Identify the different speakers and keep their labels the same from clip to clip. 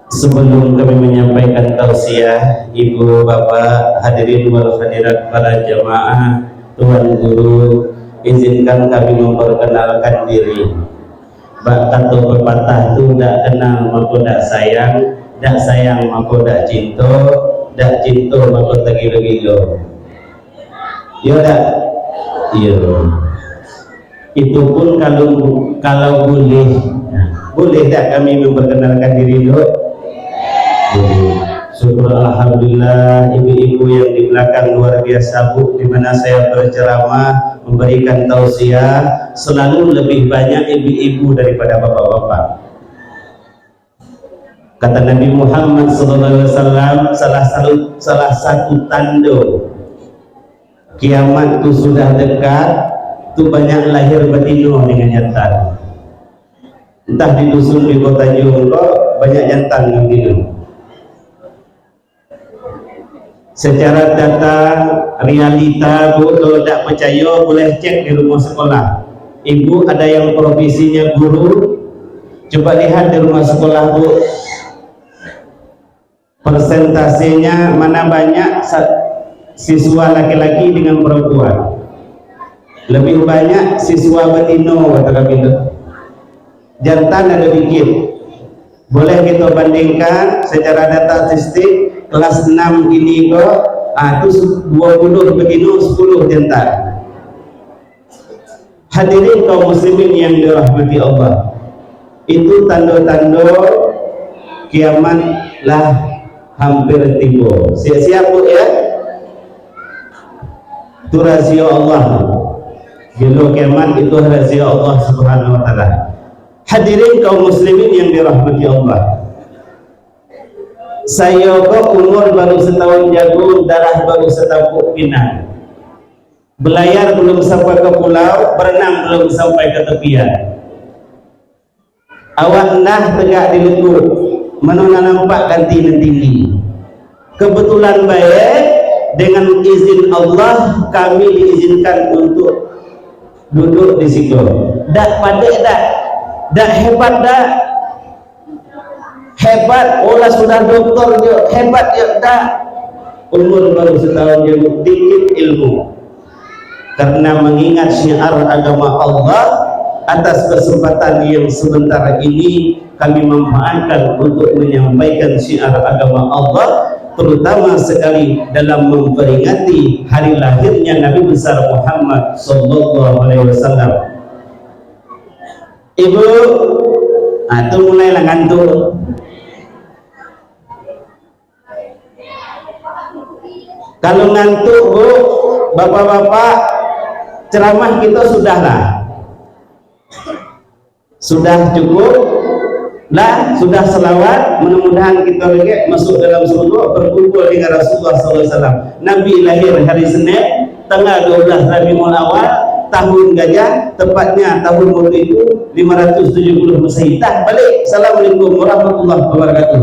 Speaker 1: Sebelum kami menyampaikan tausiah, ibu, bapak, hadirin wal hadirat, para jamaah, tuan guru, izinkan kami memperkenalkan diri. Bak kata pepatah tu dak kenal maka dak sayang maka dak cinta maka tak gila-gila. Ya dak? Iya. Itu pun kalau boleh. Boleh tak kami memperkenalkan diri dulu? Syukur alhamdulillah, ibu-ibu yang di belakang luar biasa Bu, di mana saya berceramah memberikan tausiah selalu lebih banyak ibu-ibu daripada bapak-bapak. Kata Nabi Muhammad SAW, salah satu tanda kiamat itu sudah dekat, itu banyak lahir betina dengan jantan. Entah di dusun di kota Jongkok banyak jantan dengan betina. Secara data realita Bu, kalau tak percaya boleh cek di rumah sekolah. Ibu ada yang profesinya guru, coba lihat di rumah sekolah Bu, persentasenya mana banyak siswa laki-laki dengan perempuan. Lebih banyak siswa betina kata kami itu. Jantan ada dikit. Boleh kita bandingkan secara data statistik kelas 6 gini kok, itu 20 betina 10 jantan. Hadirin kaum muslimin yang dirahmati Allah, itu tanda-tanda kiamat lah hampir tiba. Siap-siap Bu ya, itu rahasia Allah. Bila kiamat itu rahasia Allah Subhanahu wa ta'ala. Hadirin kaum muslimin yang dirahmati Allah, saya kok umur baru setahun jagung, darah baru setampuk pinang, belayar belum sampai ke pulau, berenang belum sampai ke tepian. Awak nah tegak di lekuk, mana nampak ganti dan tinggi. Kebetulan baik, dengan izin Allah kami diizinkan untuk duduk di situ. Dak pandai dak hebat dak. Hebat, olah sudah doktor dia, hebat ya dah. Umur baru setahun dia dikit ilmu. Karena mengingat syiar agama Allah, atas kesempatan yang sebentar ini kami manfaatkan untuk menyampaikan syiar agama Allah, terutama sekali dalam memperingati hari lahirnya Nabi besar Muhammad sallallahu alaihi wasallam. Ibu, itu mulailah ngantuk. Kalau ngantuk Bu, bapak-bapak, ceramah kita sudahlah, sudah cukup lah, sudah selawat, mudah-mudahan kita lagi masuk dalam surga berkumpul dengan Rasulullah SAW. Nabi lahir hari Senin tanggal 12 Rabiul Awal tahun Gajah, tepatnya tahun waktu itu 570 Masehi. Balik. Assalamualaikum warahmatullahi wabarakatuh.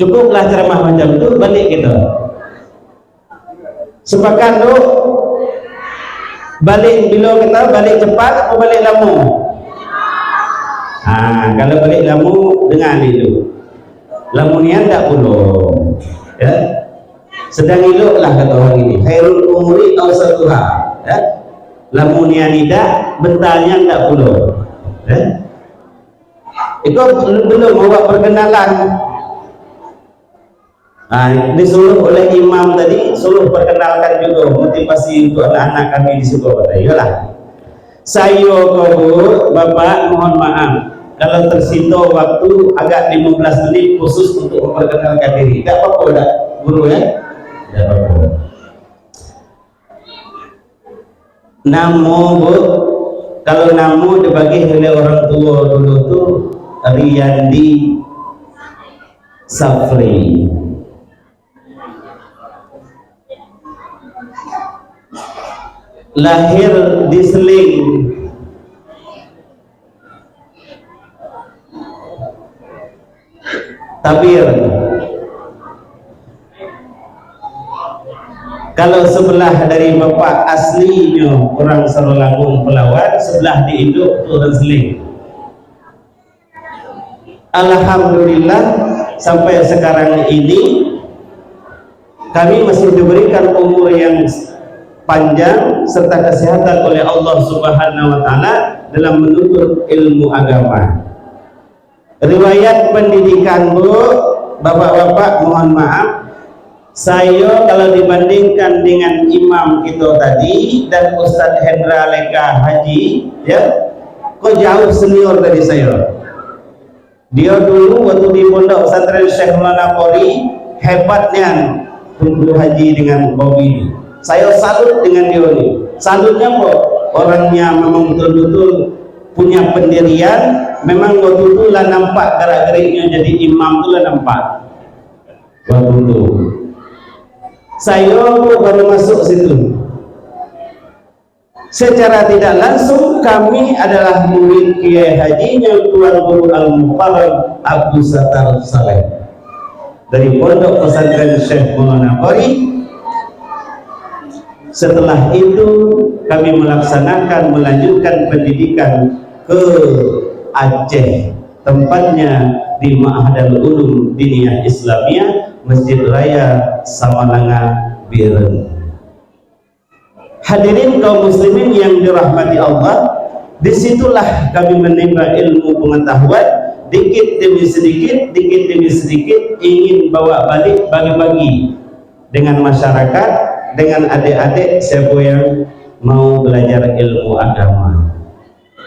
Speaker 1: Cukuplah ceramah macam itu, balik kita. Sepakat tu, balik bila kita balik cepat atau balik lama? Kalau balik lama dengar dulu. Lamunian tak pulung, ya. Sedang eloklah kata orang ini. Khairul umuri awsatuha, ya. Lamunian tidak, bentarnya tak pulung, ya. Itu belum bawa perkenalan. Disuruh oleh imam tadi, suruh perkenalkan juga motivasi untuk anak-anak kami di sekolah. Yalah, saya Bu, Bapak mohon maaf kalau tersita waktu agak 15 menit khusus untuk memperkenalkan diri. Tak apa-apa dah guru ya, tak apa-apa. Nama Bu, kalau nama dibagi oleh orang tua dulu tu Riyandi Safri. Lahir di Seling, Tabir. Kalau sebelah dari bapak aslinya orang Sarolangun Pelawat, sebelah di induk orang Seling. Alhamdulillah sampai sekarang ini kami masih diberikan umur yang panjang serta kesehatan oleh Allah Subhanahu wa Ta'ala dalam menuntut ilmu agama. Riwayat pendidikan, Bu, Bapak-bapak, mohon maaf, saya kalau dibandingkan dengan imam kita tadi dan Ustadz Hendra Leka Haji, ya, kok jauh senior dari saya. Dia dulu waktu di pondok pesantren Syekh Manapori hebatnya Tunggu Haji dengan Bobi. Saya salut dengan dia ini. Salutnya kok orangnya memang betul-betul punya pendirian. Memang waktu itu lah nampak gerak-geriknya jadi imam itu lah nampak. Waktu itu saya baru masuk situ. Secara tidak langsung kami adalah murid Kiai Haji yang Tuan Guru Al-Mukarram Abdul Sattar Saleh dari pondok pesantren Syekh Manapori. Setelah itu kami melanjutkan pendidikan ke Aceh, tempatnya di Ma'hadul Ulum Diniyah Islamiyah Masjid Raya Samalanga Biren. Hadirin kaum muslimin yang dirahmati Allah, disitulah kami menimba ilmu pengetahuan dikit demi sedikit ingin bawa balik bagi-bagi dengan masyarakat, dengan adik-adik siapa yang mau belajar ilmu agama.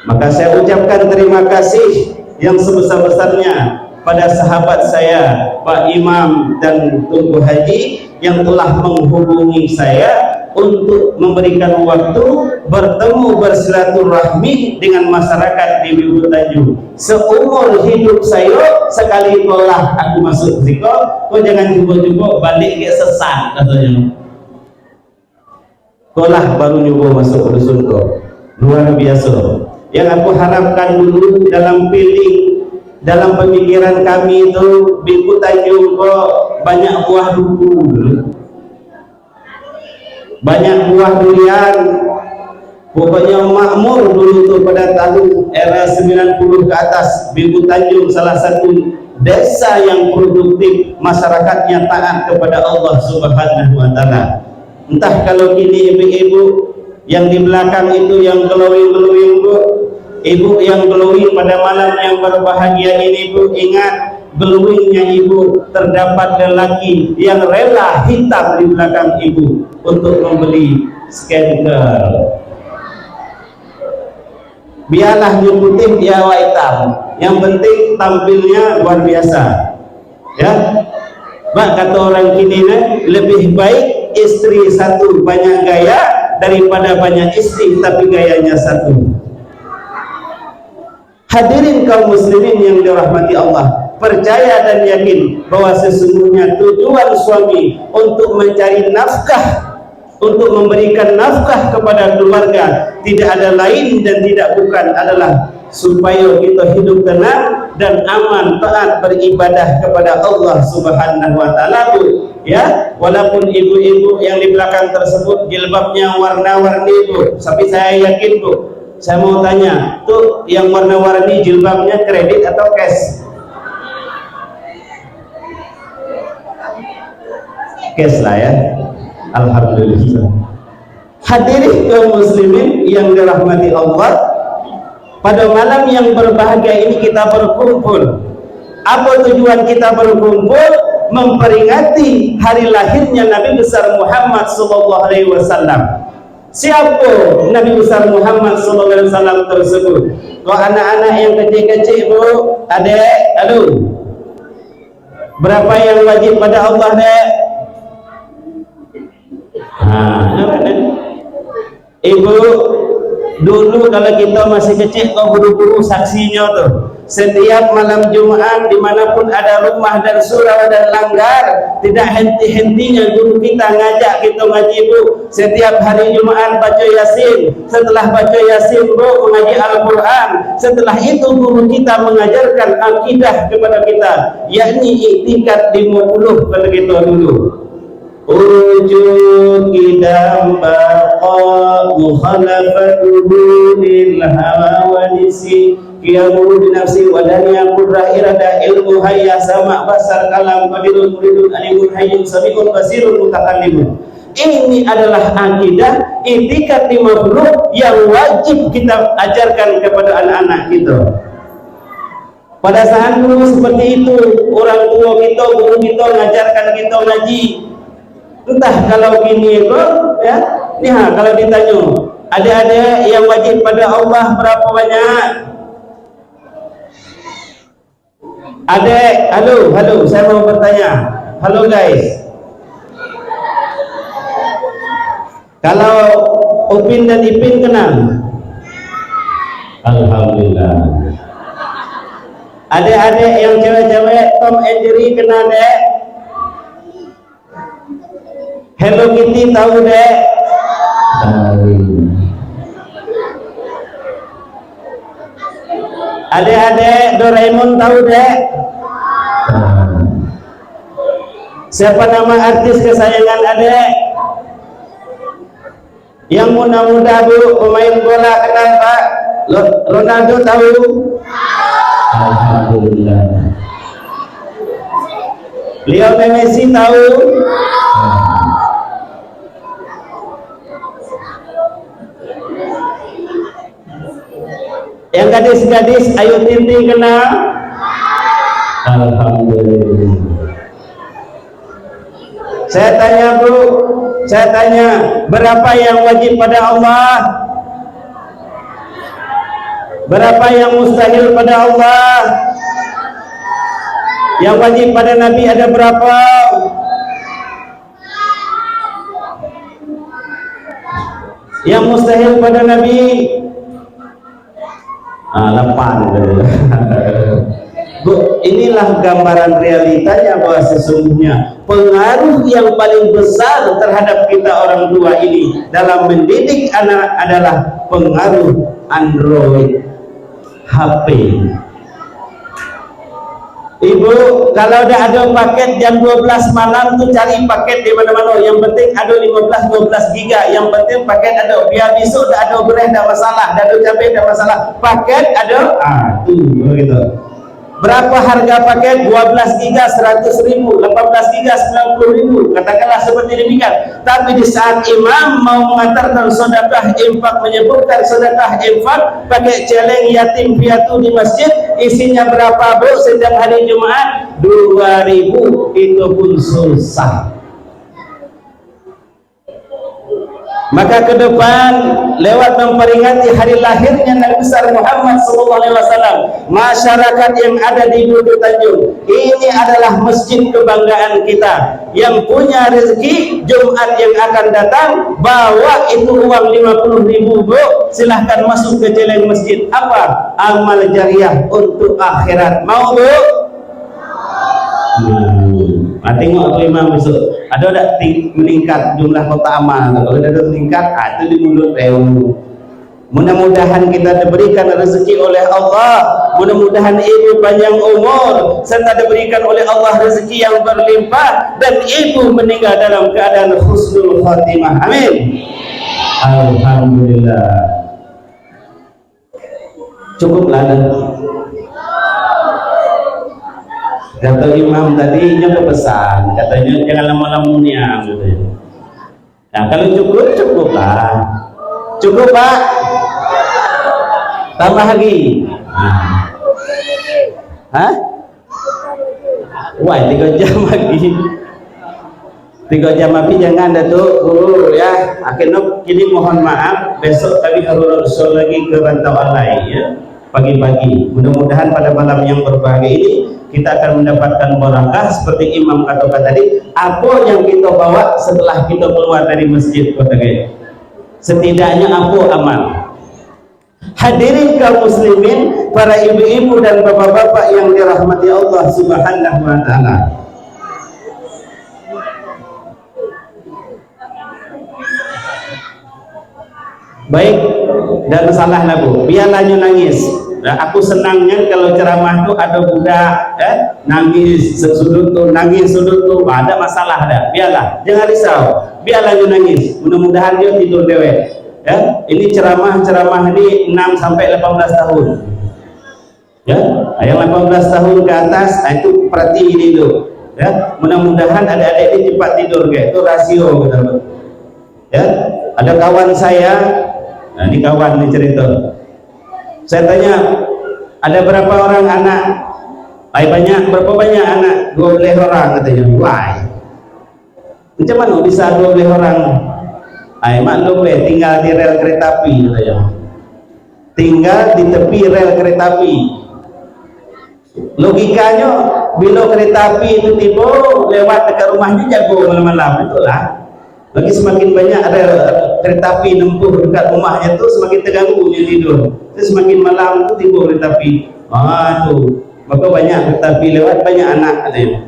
Speaker 1: Maka saya ucapkan terima kasih yang sebesar-besarnya pada sahabat saya Pak Imam dan Tunggu Haji yang telah menghubungi saya untuk memberikan waktu bertemu bersilaturahmi dengan masyarakat di Bibut Tanjung. Seumur hidup saya sekali tolah aku masuk zikor, kau jangan cuba-cuba balik ke sesat katanya. Tolah baru nyoba masuk dusun kau. Luar biasa. Yang aku harapkan dulu dalam dalam pemikiran kami itu Bibut Tanjung kok banyak buah duku, banyak buah durian, pokoknya makmur dulu tuh pada tahun era 90 ke atas. Bibut Tanjung salah satu desa yang produktif, masyarakatnya taat kepada Allah Subhanahu wa Ta'ala. Entah kalau kini ibu-ibu yang di belakang itu yang glowing-glowing, Bu, ibu yang glowing pada malam yang berbahagia ini, Bu, ingat glowingnya ibu terdapat lelaki yang rela hitam di belakang ibu untuk membeli scanner. Biarlah dia putih, dia hitam, yang penting tampilnya luar biasa, ya. Mak kata orang kini lebih baik istri satu banyak gaya daripada banyak istri tapi gayanya satu. Hadirin kaum muslimin yang dirahmati Allah, percaya dan yakin bahwa sesungguhnya tujuan suami untuk mencari nafkah, untuk memberikan nafkah kepada keluarga tidak ada lain dan tidak bukan adalah supaya kita hidup tenang dan aman, taat beribadah kepada Allah Subhanahu wa Ta'ala, Bu, ya. Walaupun ibu-ibu yang di belakang tersebut jilbabnya warna-warni, Bu, tapi saya yakin, Bu, saya mau tanya, tuh yang warna-warni jilbabnya kredit atau cash? Cash lah, ya. Alhamdulillah. Hadirin kaum muslimin yang dirahmati Allah, pada malam yang berbahagia ini kita berkumpul. Apa tujuan kita berkumpul? Memperingati hari lahirnya Nabi besar Muhammad sallallahu alaihi wasallam. Siapa Nabi besar Muhammad sallallahu alaihi wasallam tersebut? Kau anak-anak yang kecil-kecil, Bu, adik, aduh, berapa yang wajib pada Allah, Dek? Ibu, dulu kalau kita masih kecil, kau guru-guru saksinya tuh, setiap malam Jumat dimanapun ada rumah dan surau dan langgar, tidak henti-hentinya guru kita ngajak kita ngaji, Bu. Setiap hari Jumat baca Yasin, setelah baca Yasin, Bu, mengaji Al-Quran. Setelah itu guru kita mengajarkan akidah kepada kita, yakni iktikad 50 pada kita dulu. Ujud kidam baqa mukhalafatuhu lil hawa wa nisi qiyamul binafsi wadaniya qurra irada ilmu hayya sama basar kalam qadirun muridun alimun hayyun sami'un basirun mutakallimun. Ini adalah akidah itikat di makhluk yang wajib kita ajarkan kepada anak-anak kita. Pada saat dulu seperti itu, orang tua kita, guru kita mengajarkan kita ngaji. Entah kalau gini ya, kalau ditanya, ada yang wajib pada Allah berapa banyak? Halo, saya mau bertanya. Halo guys. Kalau Upin dan Ipin kenal? Alhamdulillah. Adik-adik yang cewek-cewek Tom and Jerry kenal dek? Hello Kitty tahu dek? Adik-adik Doraemon tahu dek? Siapa nama artis kesayangan adik? Yang muda-muda bu, pemain bola kenal Pak? Ronaldo tahu? Alhamdulillah. Lionel Messi tahu? Yang gadis-gadis Ayu Ting Ting kenal? Alhamdulillah. Saya tanya berapa yang wajib pada Allah? Berapa yang mustahil pada Allah? Yang wajib pada Nabi ada berapa? Yang mustahil pada Nabi 8. Bu, inilah gambaran realitanya bahwa sesungguhnya pengaruh yang paling besar terhadap kita orang tua ini dalam mendidik anak adalah pengaruh Android HP. Ibu, kalau udah ada paket jam 12 malam tuh cari paket di mana-mana. Yang penting ada 15-12 giga. Yang penting paket ada. Biar besok dah ada beras dah masalah, dah ada cabai dah masalah. Paket ada. Tuh begitu. Berapa harga paket? 12 giga 100.000, 18 giga 90.000, katakanlah seperti demikian. Tapi di saat imam mau mengantarkan sedekah infak, menyebutkan sedekah infak pakai celeng yatim piatu di masjid, isinya berapa bu setiap hari Jumat? 2.000. Itu pun susah. Maka ke depan lewat memperingati hari lahirnya Nabi besar Muhammad SAW, masyarakat yang ada di Bukit Tanjung ini adalah masjid kebanggaan kita. Yang punya rezeki Jumat yang akan datang bawa itu uang 50.000 bu, silahkan masuk ke celeng masjid. Apa? Amal jariah untuk akhirat. Mau bu? Tengok tu imam besok ada tak meningkat jumlah kota amal. Kalau ada meningkat, itu di mulut mudah-mudahan kita diberikan rezeki oleh Allah, mudah-mudahan ibu panjang umur serta diberikan oleh Allah rezeki yang berlimpah dan ibu meninggal dalam keadaan husnul khatimah. Amin. Alhamdulillah. Cukuplah dan kata imam tadi nya pesan, katanya jangan lama-lama niang gitu. Nah kalau cukuplah. Cukup Pak? Tambah lagi. Hah? Wah 3 jam lagi. 3 jam lebih jangan Datuk Guru ya. Akhirnya kini mohon maaf, besok kami harus usul lagi ke Rantau Alai ya. Pagi-pagi. Mudah-mudahan pada malam yang berbahagia ini kita akan mendapatkan barakah seperti imam katakan tadi. Apa yang kita bawa setelah kita keluar dari masjid kota Gaya? Setidaknya apa amal? Hadirin kaum muslimin, para ibu-ibu dan bapak-bapak yang dirahmati Allah Subhanahu wa taala. Baik, dan salah lah bu, biarlah nangis. Nah, aku senangnya kalau ceramah tuh ada budak nangis sudut tuh, nangis sudut tuh, ada masalah dah. Biarlah, jangan risau, biarlah nangis. Mudah-mudahan dia tidur dewek. Ya, ini ceramah ini 6 sampai 18 tahun. Ya, yang 18 tahun ke atas, itu perhati ini dulu. Ya, mudah-mudahan adik-adik ini cepat tidur, kayak itu rasio betul. Ya, ada kawan saya, nah ini kawan nih cerita. Saya tanya, ada berapa orang anak? Banyak, berapa banyak anak? 12 orang katanya. Wah, macam mana bisa 12 orang? Maklum tinggal di rel kereta api katanya. Tinggal di tepi rel kereta api. Logikanya, bila kereta api itu tiba lewat dekat rumahnya jago malam-malam, itulah. Lagi semakin banyak rel kereta api nempuh dekat rumahnya tu semakin terganggu dia tidur. Semakin malam tu tiba kereta api. Tu maka banyak kereta api lewat, banyak anak katanya.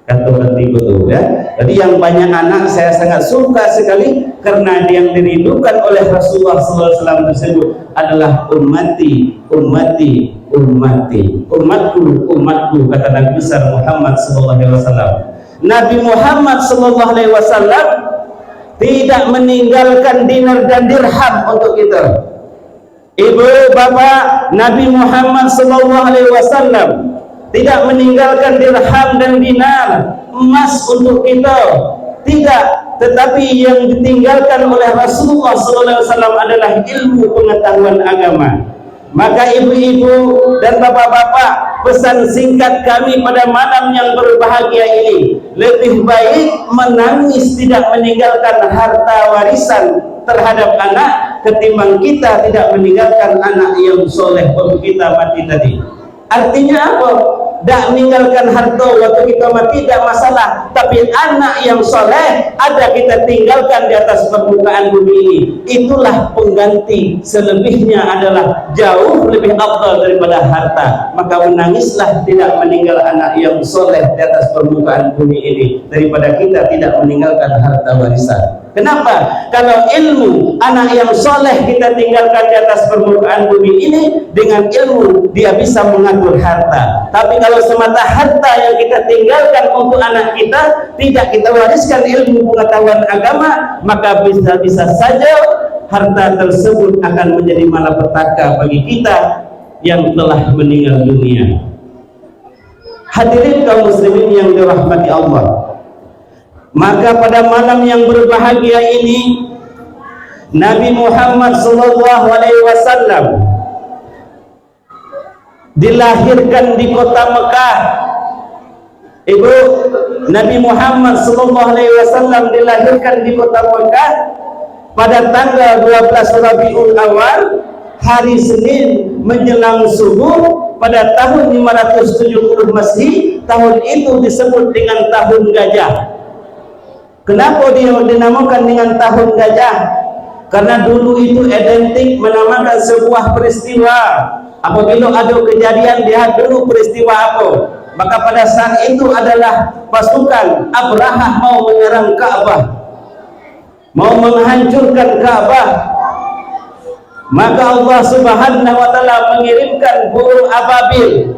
Speaker 1: Kata orang tiba tu ya. Jadi yang banyak anak saya sangat suka sekali karena yang dirindukan oleh Rasulullah SAW tersebut adalah ummati, ummati, ummati, umatku, umatku, kata Nabi besar Muhammad SAW. Nabi Muhammad SAW tidak meninggalkan dinar dan dirham untuk kita. Ibu bapak, Nabi Muhammad SAW tidak meninggalkan dirham dan dinar, emas untuk kita, tidak. Tetapi yang ditinggalkan oleh Rasulullah SAW adalah ilmu pengetahuan agama. Maka ibu-ibu dan bapak-bapak, pesan singkat kami pada malam yang berbahagia ini, lebih baik menangis tidak meninggalkan harta warisan terhadap anak ketimbang kita tidak meninggalkan anak yang soleh waktu kita mati tadi. Artinya apa? Tak meninggalkan harta waktu kita mati tidak masalah, tapi anak yang soleh ada kita tinggalkan di atas permukaan bumi ini, itulah pengganti. Selebihnya adalah jauh lebih afdal daripada harta. Maka menangislah tidak meninggal anak yang soleh di atas permukaan bumi ini daripada kita tidak meninggalkan harta warisan. Kenapa? Kalau ilmu anak yang soleh kita tinggalkan di atas permukaan bumi ini, dengan ilmu dia bisa mengatur harta. Tapi kalau semata harta yang kita tinggalkan untuk anak kita, tidak kita wariskan ilmu pengetahuan agama, maka bisa-bisa saja harta tersebut akan menjadi malapetaka bagi kita yang telah meninggal dunia. Hadirin kaum muslimin yang dirahmati Allah, maka pada malam yang berbahagia ini Nabi Muhammad SAW dilahirkan di kota Mekah. Ibu, Nabi Muhammad SAW dilahirkan di kota Mekah pada tanggal 12 Rabiul Awal, hari Senin menjelang subuh pada tahun 570 Masehi. Tahun itu disebut dengan tahun gajah. Kenapa dia dinamakan dengan tahun gajah? Karena dulu itu identik menamakan sebuah peristiwa. Apabila ada kejadian, lihat dulu peristiwa apa. Maka pada saat itu adalah pasukan Abrahah mau menyerang Ka'bah, mau menghancurkan Ka'bah. Maka Allah Subhanahu wa Ta'ala mengirimkan burung ababil,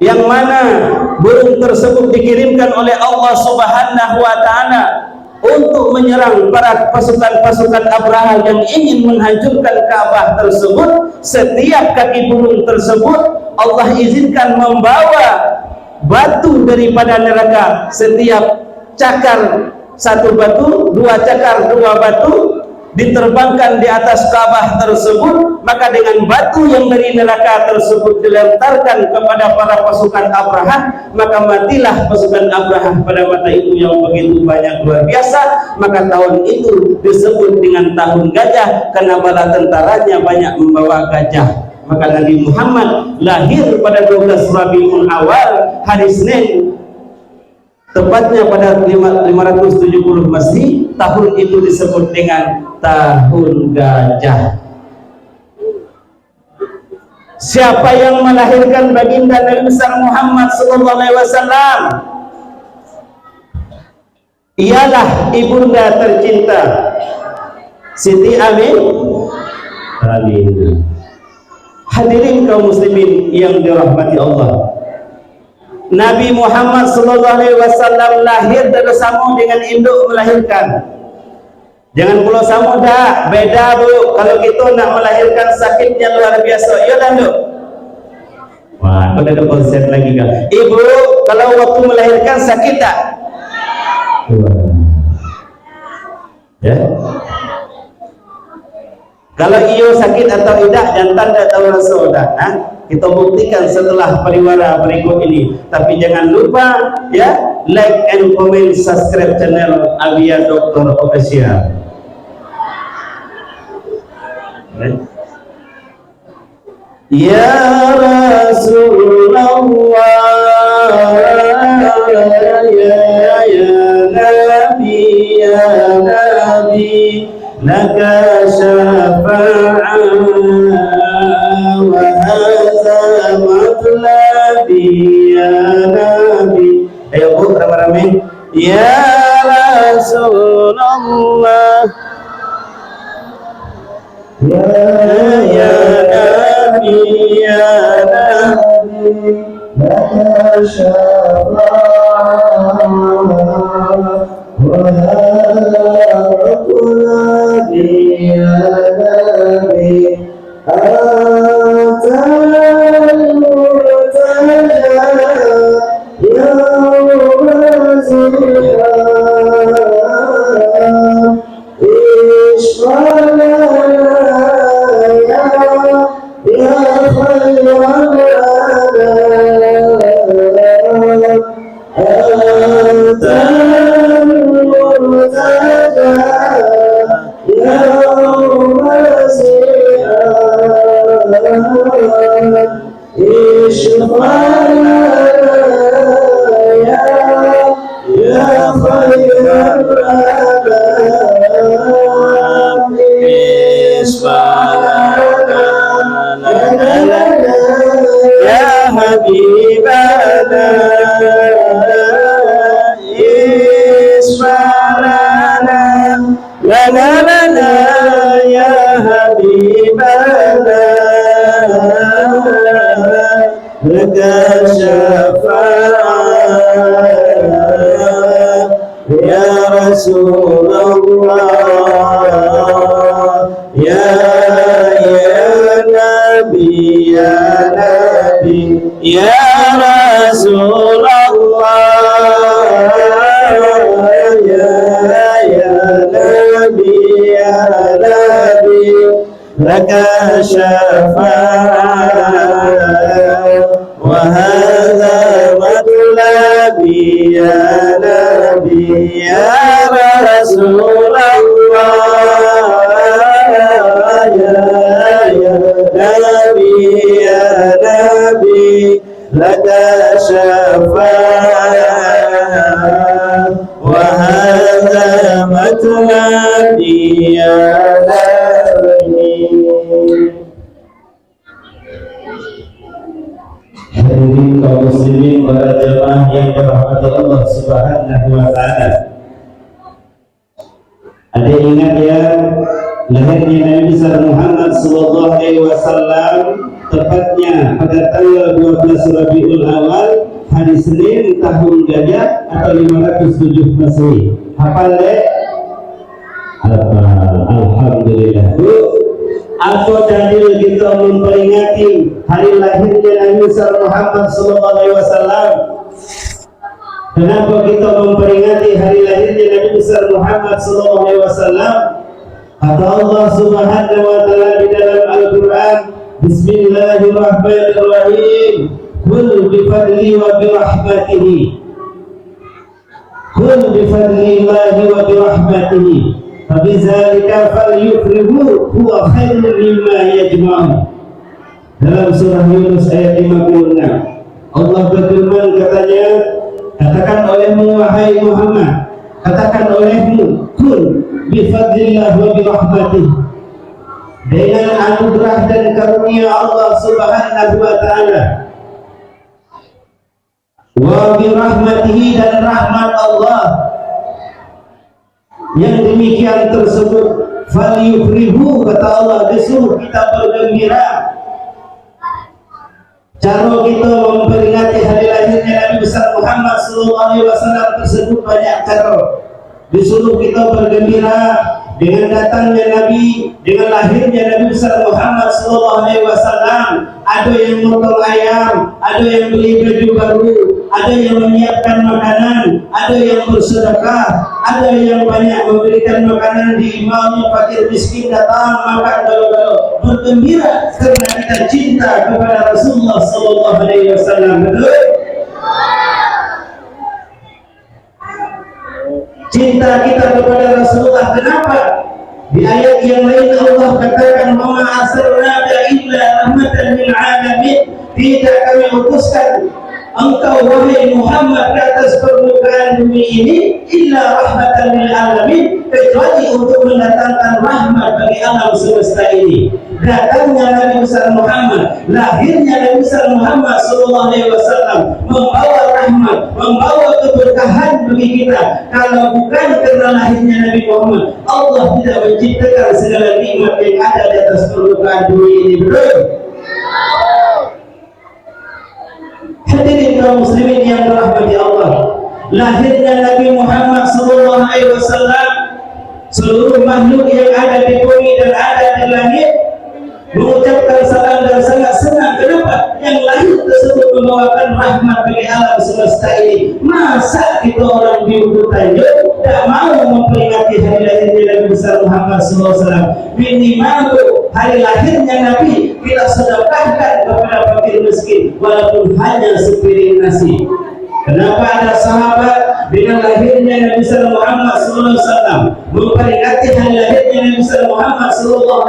Speaker 1: yang mana burung tersebut dikirimkan oleh Allah Subhanahu wa Ta'ala untuk menyerang para pasukan-pasukan Abraha yang ingin menghancurkan Ka'bah tersebut. Setiap kaki burung tersebut Allah izinkan membawa batu daripada neraka. Setiap cakar satu batu, dua cakar dua batu diterbangkan di atas Ka'bah tersebut. Maka dengan batu yang dari neraka tersebut dilemparkan kepada para pasukan Abraha, maka matilah pasukan Abraha pada masa itu yang begitu banyak, luar biasa. Maka tahun itu disebut dengan tahun gajah karena bala tentaranya banyak membawa gajah. Maka Nabi Muhammad lahir pada 12 Rabiul Awal, hari Senin, tepatnya pada 570 Masehi. Tahun itu disebut dengan tahun gajah. Siapa yang melahirkan baginda Nabi besar Muhammad SAW? Ialah ibunda tercinta Siti Amin. Hadirin kaum muslimin yang dirahmati Allah, Nabi Muhammad SAW lahir dari sama dengan induk melahirkan. Jangan pulau sama dah, beda bu. Kalau kita nak melahirkan sakitnya luar biasa, ya dah duk. Wah, ada konsep lagi kan? Ibu, kalau waktu melahirkan sakit tak? Wah. Ya. Kalau iyo sakit atau tidak dan tanda tahu rasa dah, kita buktikan setelah pariwara berikut ini. Tapi jangan lupa ya, like and comment, subscribe channel Abia Doktor Official. Ya Rasulullah, ya Nabi, laka syafa'ah wa hadza matlabi ya Nabi. Ayo Bu, ramai-ramai. Ya Rasulullah, ya Nabi, ya Nabi, laka syafa'ah wa hadza matlabi ya Nabi, antal murtaja ya Rasulullah, ishfa'na ya khairana, antal murtaja ya Rasulullah, ishfa'na ya khairana, ya habibana, isfarana lana lana ya habibana, laka syafa'ah ya Rasulullah, ya Nabi, ya Nabi, ya Rasulullah, ya Nabi, ya Nabi, laka syafa'ah wa hadza matlabi ya Nabi, ya Rasulullah, ya Nabi, ya Nabi, laka syafa'ah wa hadza matlabi ya Nabi. Hadirin kaum muslimin, para jemaah yang dirahmati Allah Subhanahu wa taala. Ada yang ingat ya lahirnya Nabi besar Muhammad sallallahu alaihi wasallam tepatnya pada tanggal 12 Rabiul Awal, hari Senin tahun Gajah atau 507 Masehi. Hafal deh? Alhamdulillah. Apa dalil kita memperingati hari lahirnya Nabi besar Muhammad sallallahu alaihi wasallam? Kenapa kita memperingati hari lahirnya Nabi besar Muhammad sallallahu alaihi wasallam? Kata Allah Subhanahu wa taala di dalam Al-Qur'an, Bismillahirrahmanirrahim. Qul bi fadli wa bi rahmatihi. Qul bi fadlillahi wa bi rahmatihi. Fa bidzalika falyufrihu huwa khairun mimma yajma'un. Dalam surah Yunus ayat 56. Allah berfirman katanya, katakan olehmu wahai Muhammad, katakan olehmu, kun bifadlillah wa birahmatih, dengan anugerah dan karunia Allah Subhanahu wa taala, wa birahmatihi, dan rahmat Allah, yang demikian tersebut falyufrihu, kata Allah, disuruh kita bergembira. Cara kita memperingati hari lahirnya Nabi besar Muhammad sallallahu alaihi wasallam tersebut banyak cara. Disuruh kita bergembira dengan datangnya Nabi, dengan lahirnya Nabi besar Muhammad sallallahu alaihi wasallam, ada yang motong ayam, ada yang beli baju baru, ada yang menyiapkan makanan, ada yang bersedekah, ada yang banyak memberikan makanan di imamnya fakir miskin datang makan galo-galo bergembira karena kita cinta kepada Rasulullah sallallahu alaihi wasallam. Betul? Cinta kita kepada Rasulullah. Kenapa? Di ayat yang lain Allah katakan wa ma arsalnaka illa rahmatan lil alamin. Tidak kami utuskan engkau wahai Muhammad ke atas permukaan bumi ini illa rahmatan lil alamin, kecuali untuk mendatangkan rahmat bagi alam semesta ini. Datangnya Nabi besar Muhammad, lahirnya Nabi besar Muhammad sallallahu alaihi wasallam membawa rahmat, membawa keberkahan bagi kita. Kalau bukan karena lahirnya Nabi Muhammad, Allah tidak menciptakan segala nikmat yang ada di atas permukaan bumi ini. Betul? Hadirin kaum muslimin yang dirahmati Allah, lahirnya Nabi Muhammad sallallahu alaihi wasallam, seluruh makhluk yang ada di bumi dan ada di langit mengucapkan salam dan sangat senang. Kenapa? Yang lahir tersebut membawakan rahmat bagi alam semesta ini. Masa kita orang di Ubud Tanjung tidak mau memperingati hari lahirnya Nabi besar Muhammad SAW? Minimal hari lahirnya Nabi kita sedekahkan kepada fakir miskin walaupun hanya sepiring nasi. Kenapa ada sahabat dengan lahirnya Nabi besar Muhammad SAW memperingati hari lahirnya Nabi besar Muhammad SAW,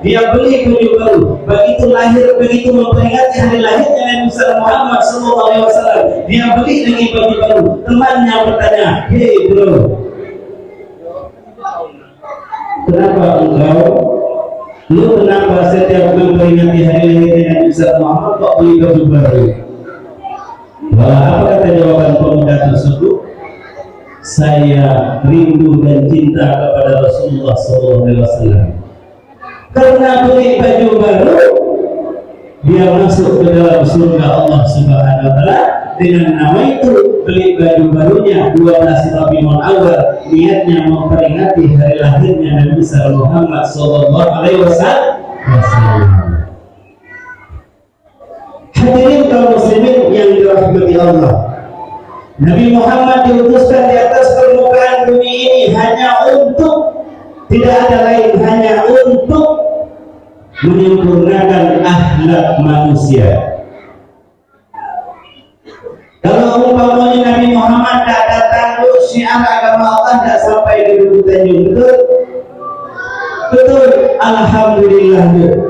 Speaker 1: dia beli baju baru. Begitu lahir, begitu memperingati hari lahirnya Nabi besar Muhammad SAW, dia beli lagi baju baru. Temannya bertanya, "Hey bro, kenapa kenapa setiap memperingati hari lahirnya Nabi besar Muhammad kok beli baju baru?" Apa kata jawaban pemuda tersebut? Saya rindu dan cinta kepada Rasulullah SAW. Karena beli baju baru, dia masuk ke dalam surga Allah Subhanahu wa Ta'ala. Dengan nama itu beli baju barunya 12 Rabiul Awal, niatnya memperingati hari lahirnya Nabi besar Muhammad sallallahu alaihi wasallam. Hadirin kaum muslimin yang dirahmati Allah, Nabi Muhammad diutuskan di atas permukaan bumi ini hanya untuk, tidak ada lain, hanya untuk menyempurnakan akhlak manusia. Kalau umpamanya Nabi Muhammad tidak datang, syiar agama Allah tidak sampai di Ubud Tanjung. Betul? Betul. Alhamdulillah,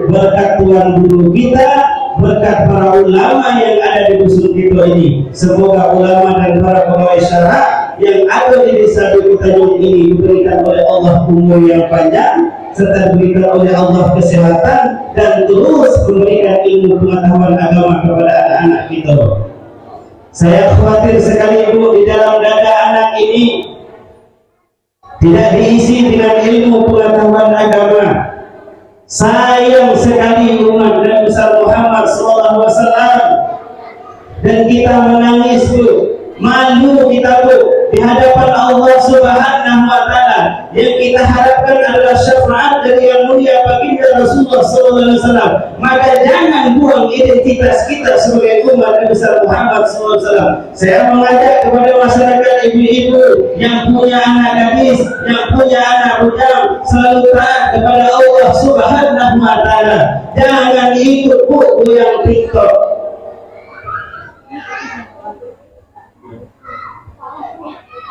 Speaker 1: berkat Tuhan guru kita, berkat para ulama yang ada di dusun kita ini. Semoga ulama dan para pegawai syara yang ada di desa Ubud Tanjung ini diberikan oleh Allah umur yang panjang, serta diberikan oleh Allah kesehatan, dan terus memberikan ilmu pengetahuan agama kepada anak-anak kita. Saya khawatir sekali ibu, di dalam dada anak ini tidak diisi dengan ilmu pengetahuan agama. Sayang sekali umat Nabi besar Muhammad SAW, dan kita menangis bu, malu kita bu di hadapan Allah Subhanahu wa Ta'ala. Yang kita harapkan adalah syafaat dari yang mulia baginda Rasulullah SAW. Maka jangan buang identitas kita sebagai umat Nabi besar Muhammad SAW. Saya mengajak kepada masyarakat ibu-ibu yang punya anak gadis, yang punya anak bujang, selalu taat kepada Allah Subhanahu wa Ta'ala. Jangan ikut buku yang TikTok.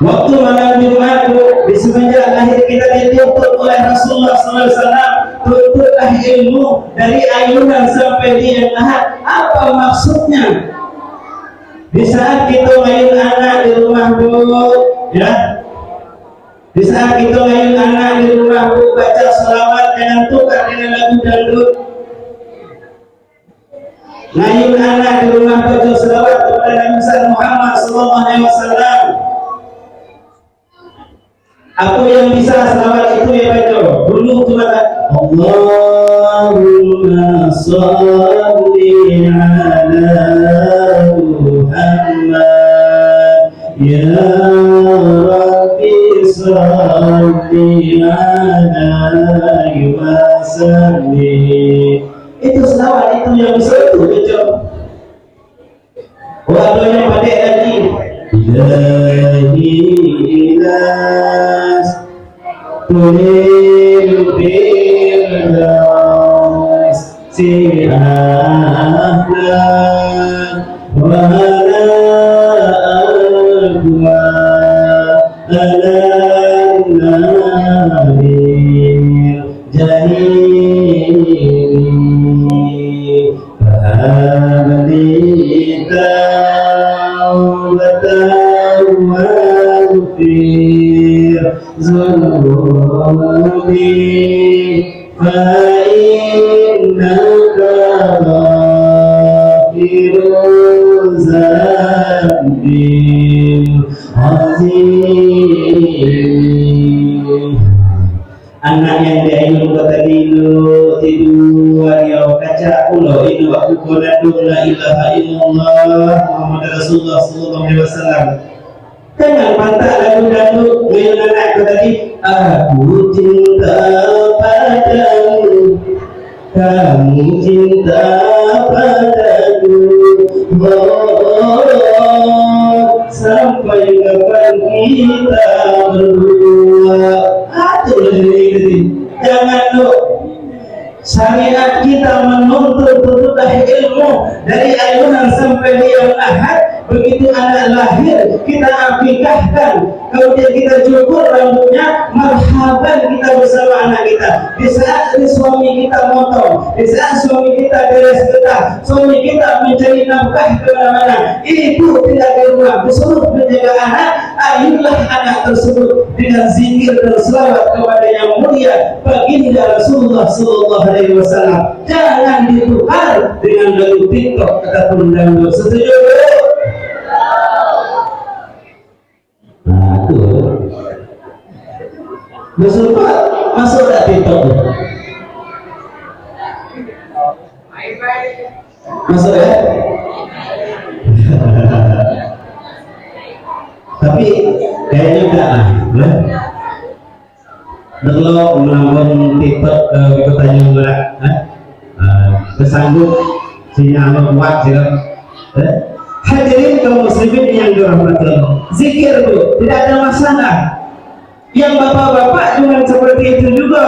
Speaker 1: Waktu malam Jumat di semenjak lahir kita dituntut oleh Rasulullah SAW, tuntutlah ilmu dari ayunan sampai dia Ahad. Apa maksudnya? Di saat kita ngayun anak di rumah bu, ya, di saat kita ngayun anak di rumah bu, baca sholawat, jangan tukar dengan lagu dangdut. Ngayun anak di rumah baca sholawat kepada Nabi Muhammad SAW. Aku yang bisa selawat itu ya baca dulu cuma Allahumma sholli ala Muhammad ya Rabbi sholli alaihi wasallam. Itu selawat itu yang satu kecil. Waduh yang pendek lagi. Ilahi ilas tulil firdaus si'ahlan wa ala aqwa al-nabil jahili fahamlita وتغفر ذنوبي فإنك غافر الذنب العظيم. Anak yang diayun kata dulu tidur yang kaca ulo itu aku konadung la ilaha illallah Muhammad Rasulullah sallallahu alaihi wasallam. Jangan pantas lagu-lagu ngayun anak tadi, aku cinta padamu, kamu cinta padaku, oh, sampai kapan kita berdua. Jangan lu syariat kita menuntut ilmu dari ayunan sampai liang ahad. Begitu anak lahir kita akikahkan, kemudian kita cukur rambutnya, marhaban kita bersama anak kita. Di saat suami kita motong, di saat suami kita beres getah, suami kita mencari nafkah kemana-mana, ibu tidak di rumah disuruh menjaga anak, ayunlah anak tersebut dengan zikir dan selawat kepada yang mulia baginda Rasulullah sallallahu alaihi wasallam. Jangan ditukar dengan lagu TikTok ataupun dangdut. Setuju? Nah itu masuk tak TikTok? Masuk ya? Tapi kayaknya enggak lah. Kalau melakukan TikTok ikutannya enggak, kesanggup sinyalnya kuat sih. Hadirin kaum muslimin yang dirahmati Allah, zikir itu tidak ada masalah. Yang bapak-bapak juga seperti itu juga.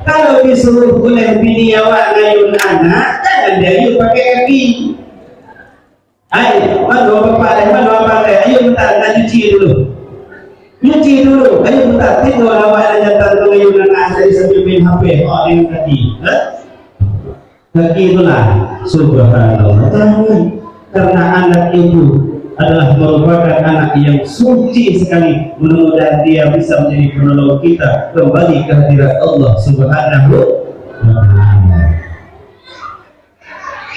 Speaker 1: Kalau disuruh oleh bini awak ngayun anak, jangan diayun pakai kaki. Ayo, mana bapak, mana bapak, ayo bentar, cuci dulu. Nyuci dulu, ayo bentar, tidur awak aja tentang ngayun anak dari sambil main HP, oh ini kaki. Kaki itulah subhanallah. Jangan. Karena anak itu adalah merupakan anak yang suci sekali, mudah-mudahan dia bisa menjadi penolong kita kembali ke hadirat Allah Subhanahu wa Ta'ala.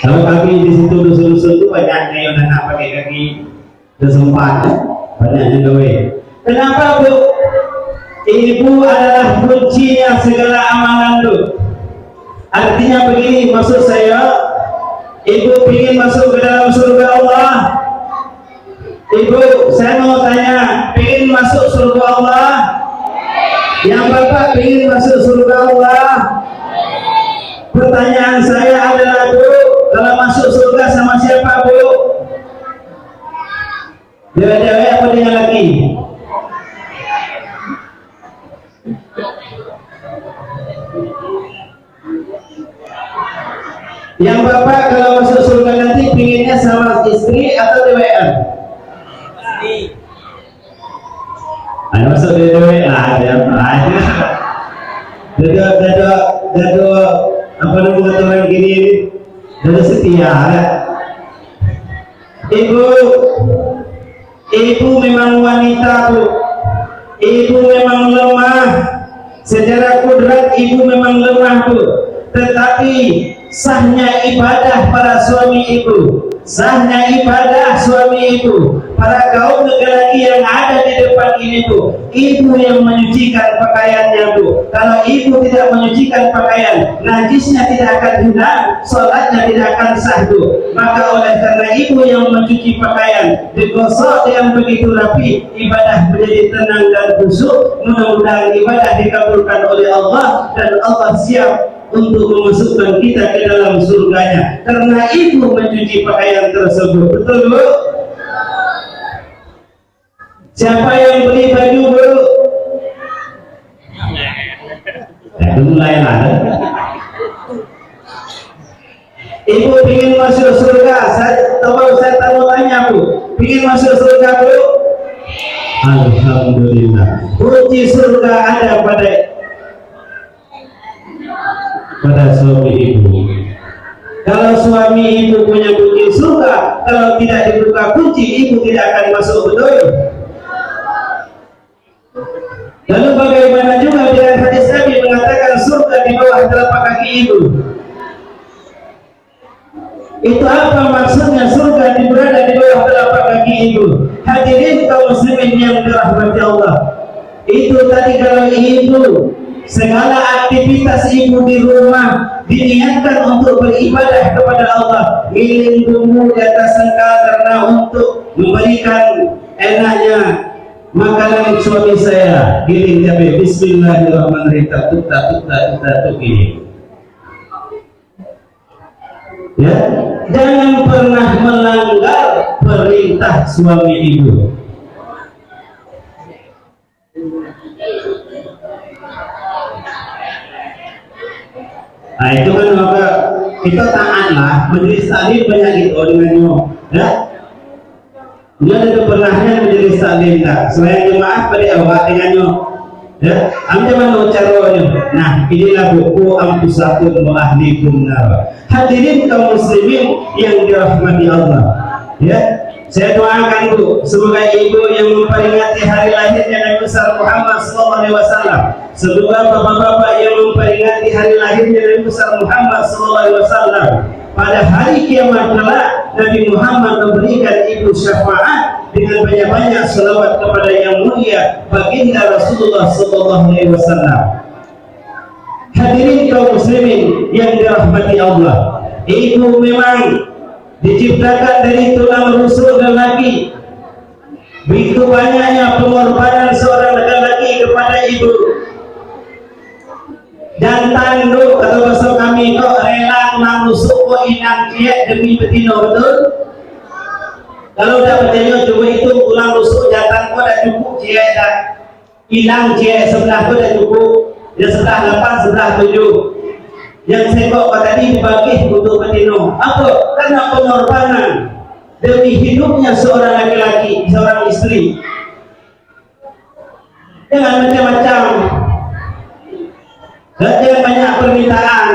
Speaker 1: Kalau kami di situ dusun-dusun itu banyak yang anak pakai kaki kesempat, banyak yang gawe. Kenapa Bu? Ibu adalah kuncinya segala amalan Bu. Artinya begini, maksud saya, ibu ingin masuk ke dalam surga Allah. Ibu, saya mau tanya, ingin masuk surga Allah? Yang bapak ingin masuk surga Allah? Pertanyaan saya adalah Bu, kalau masuk surga sama siapa Bu? Dewa-dewa apa dengan laki? Yang bapak kalau masuk surga nanti pinginnya sama istri atau dewean? Istri. Ayo masuk dewe aja. Dado apa namanya orang gini? Dado setia. Ibu memang wanita Bu. Ibu memang lemah. Secara kodrat ibu memang lemah Bu. Tetapi sahnya ibadah para suami itu, sahnya ibadah suami itu, para kaum laki-laki yang ada di depan ini tuh, ibu yang menyucikan pakaiannya tuh. Kalau ibu tidak menyucikan pakaian, najisnya tidak akan hilang, sholatnya tidak akan sah tuh. Maka oleh karena ibu yang mencuci pakaian, digosok dengan begitu rapi, ibadah menjadi tenang dan khusyuk. Mudah-mudahan ibadah dikabulkan oleh Allah dan Allah siap untuk memasukkan kita ke dalam surganya karena ibu mencuci pakaian tersebut. Betul, Bu? Siapa yang beli baju, Bu? Mulai lah. Ibu ingin masuk surga. Saya tanya, Bu, ingin masuk surga, Bu? Alhamdulillah. Kunci surga ada pada suami ibu. Kalau suami ibu punya kunci surga, kalau tidak dibuka kunci, ibu tidak akan masuk, betul? Lalu bagaimana juga dengan hadis Nabi mengatakan surga di bawah telapak kaki ibu? Itu apa maksudnya surga berada di bawah telapak kaki ibu? Hadirin kaum muslimin yang dirahmati Allah. Itu tadi kalau ibu segala aktivitas ibu di rumah diniatkan untuk beribadah kepada Allah, giling bumbu di atas sengkal karena untuk memberikan enaknya makanan suami saya, giling cabai, bismillahirrahmanirrahim, tak giling. Ya, jangan pernah melanggar perintah suami ibu. Nah itu kan maka kita taatlah, majelis taklim banyak gitu dengannya, ya. Dia ada pernahnya majelis taklim tak. Selain jemaah pada awak dengannya, ya. Ambil mana caranya? Nah inilah buku Anfusakum wa Ahlikum Nar. Hadirin kaum muslimin yang dirahmati Allah, ya. Saya doakan Bu, semoga ibu yang memperingati hari lahirnya Nabi besar Muhammad SAW, semoga bapak-bapak yang memperingati hari lahirnya Nabi besar Muhammad SAW, pada hari kiamat kelak Nabi Muhammad memberikan ibu syafaat dengan banyak-banyak selawat kepada yang mulia baginda Rasulullah SAW. Hadirin kaum muslimin yang dirahmati Allah, ibu memang diciptakan dari tulang rusuk lelaki. Begitu banyaknya pengorbanan seorang lelaki kepada ibu. Dan tanduk atau bahasa kami kok rela tulang rusuk kok inang ciek demi betina, betul? Kalau udah percaya coba itu tulang rusuk jantan kok dah cukup ciek dah. Inang ciek sebelah kok dah cukup. Yang sebelah 8, sebelah 7. Yang sekok tadi dibagi untuk betina. Apa? Karena pengorbanan demi hidupnya seorang laki-laki, seorang istri. Jangan macam-macam, jangan banyak permintaan.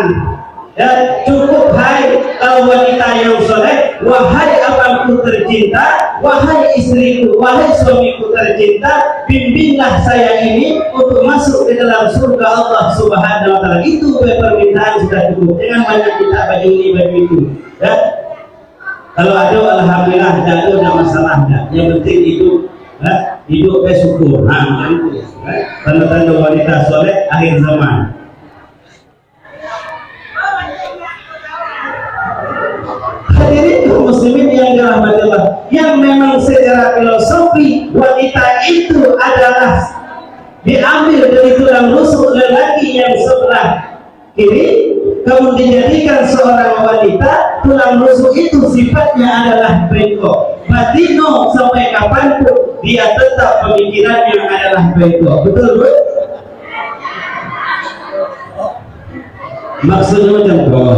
Speaker 1: Dan cukup hai kalau wanita yang soleh, wahai abangku tercinta, wahai istriku, wahai suamiku tercinta, bimbinglah saya ini untuk masuk ke dalam surga Allah Subhanahu wa Ta'ala. Itu permintaan sudah cukup. Jangan banyak kita baju ini baju itu, ya. Kalau ada alhamdulillah, tidak ada masalahnya. Yang penting itu hidup bersyukur. Nah, itu tanda-tanda wanita soleh akhir zaman. Hadirin kaum muslimin yang dirahmati Allah, yang memang secara filosofi wanita itu adalah diambil dari tulang rusuk lelaki yang sebelah kiri, kemudian dijadikan seorang wanita. Tulang rusuk itu sifatnya adalah bengkok. Batino sampai kapanpun dia tetap pemikirannya adalah bengkok. Betul, Bu? Maksudnya contoh,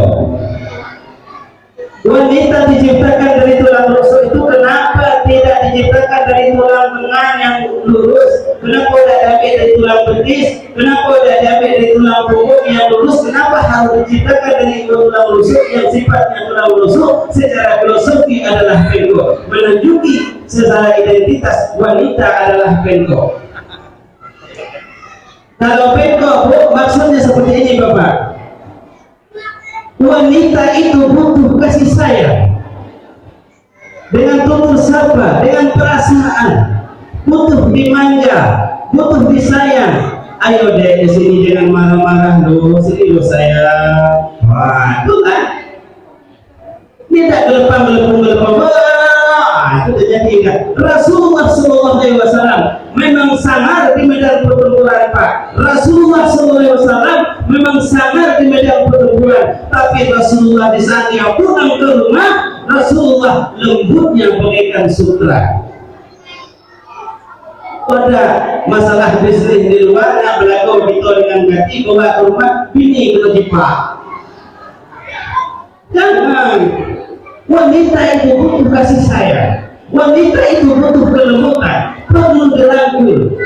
Speaker 1: wanita diciptakan dari tulang rusuk itu kenapa tidak diciptakan dari tulang lengan yang lurus? Kenapa tidak diambil dari tulang betis? Kenapa tidak diambil dari tulang punggung yang lurus? Kenapa harus diciptakan dari tulang rusuk yang sifatnya tulang rusuk? Secara filosofi adalah bengkok, menunjuki secara identitas wanita adalah bengkok. Kalau bengkok, Bu, maksudnya seperti ini, Bapak. Wanita itu butuh kasih sayang dengan tulus sapa, dengan perasaan. butuh dimanja, butuh disayang. Ayo deh di sini jangan marah-marah dulu, sini lo sayang. Wah, itu kan? Tidak gelepang. Itu terjadi kan? Rasulullah Shallallahu Alaihi Wasallam memang sangar di medan pertempuran, Pak. Rasulullah Shallallahu Alaihi Wasallam memang sangar di medan pertempuran. Tapi Rasulullah di saat dia pulang ke rumah, Rasulullah lembutnya bagaikan sutra. Pada masalah bisnis di luar, berlaku kita dengan ganti bawa ke rumah, bini kena jipak. Jangan. Wanita itu butuh kasih sayang, wanita itu butuh kelembutan, perlu dirangkul.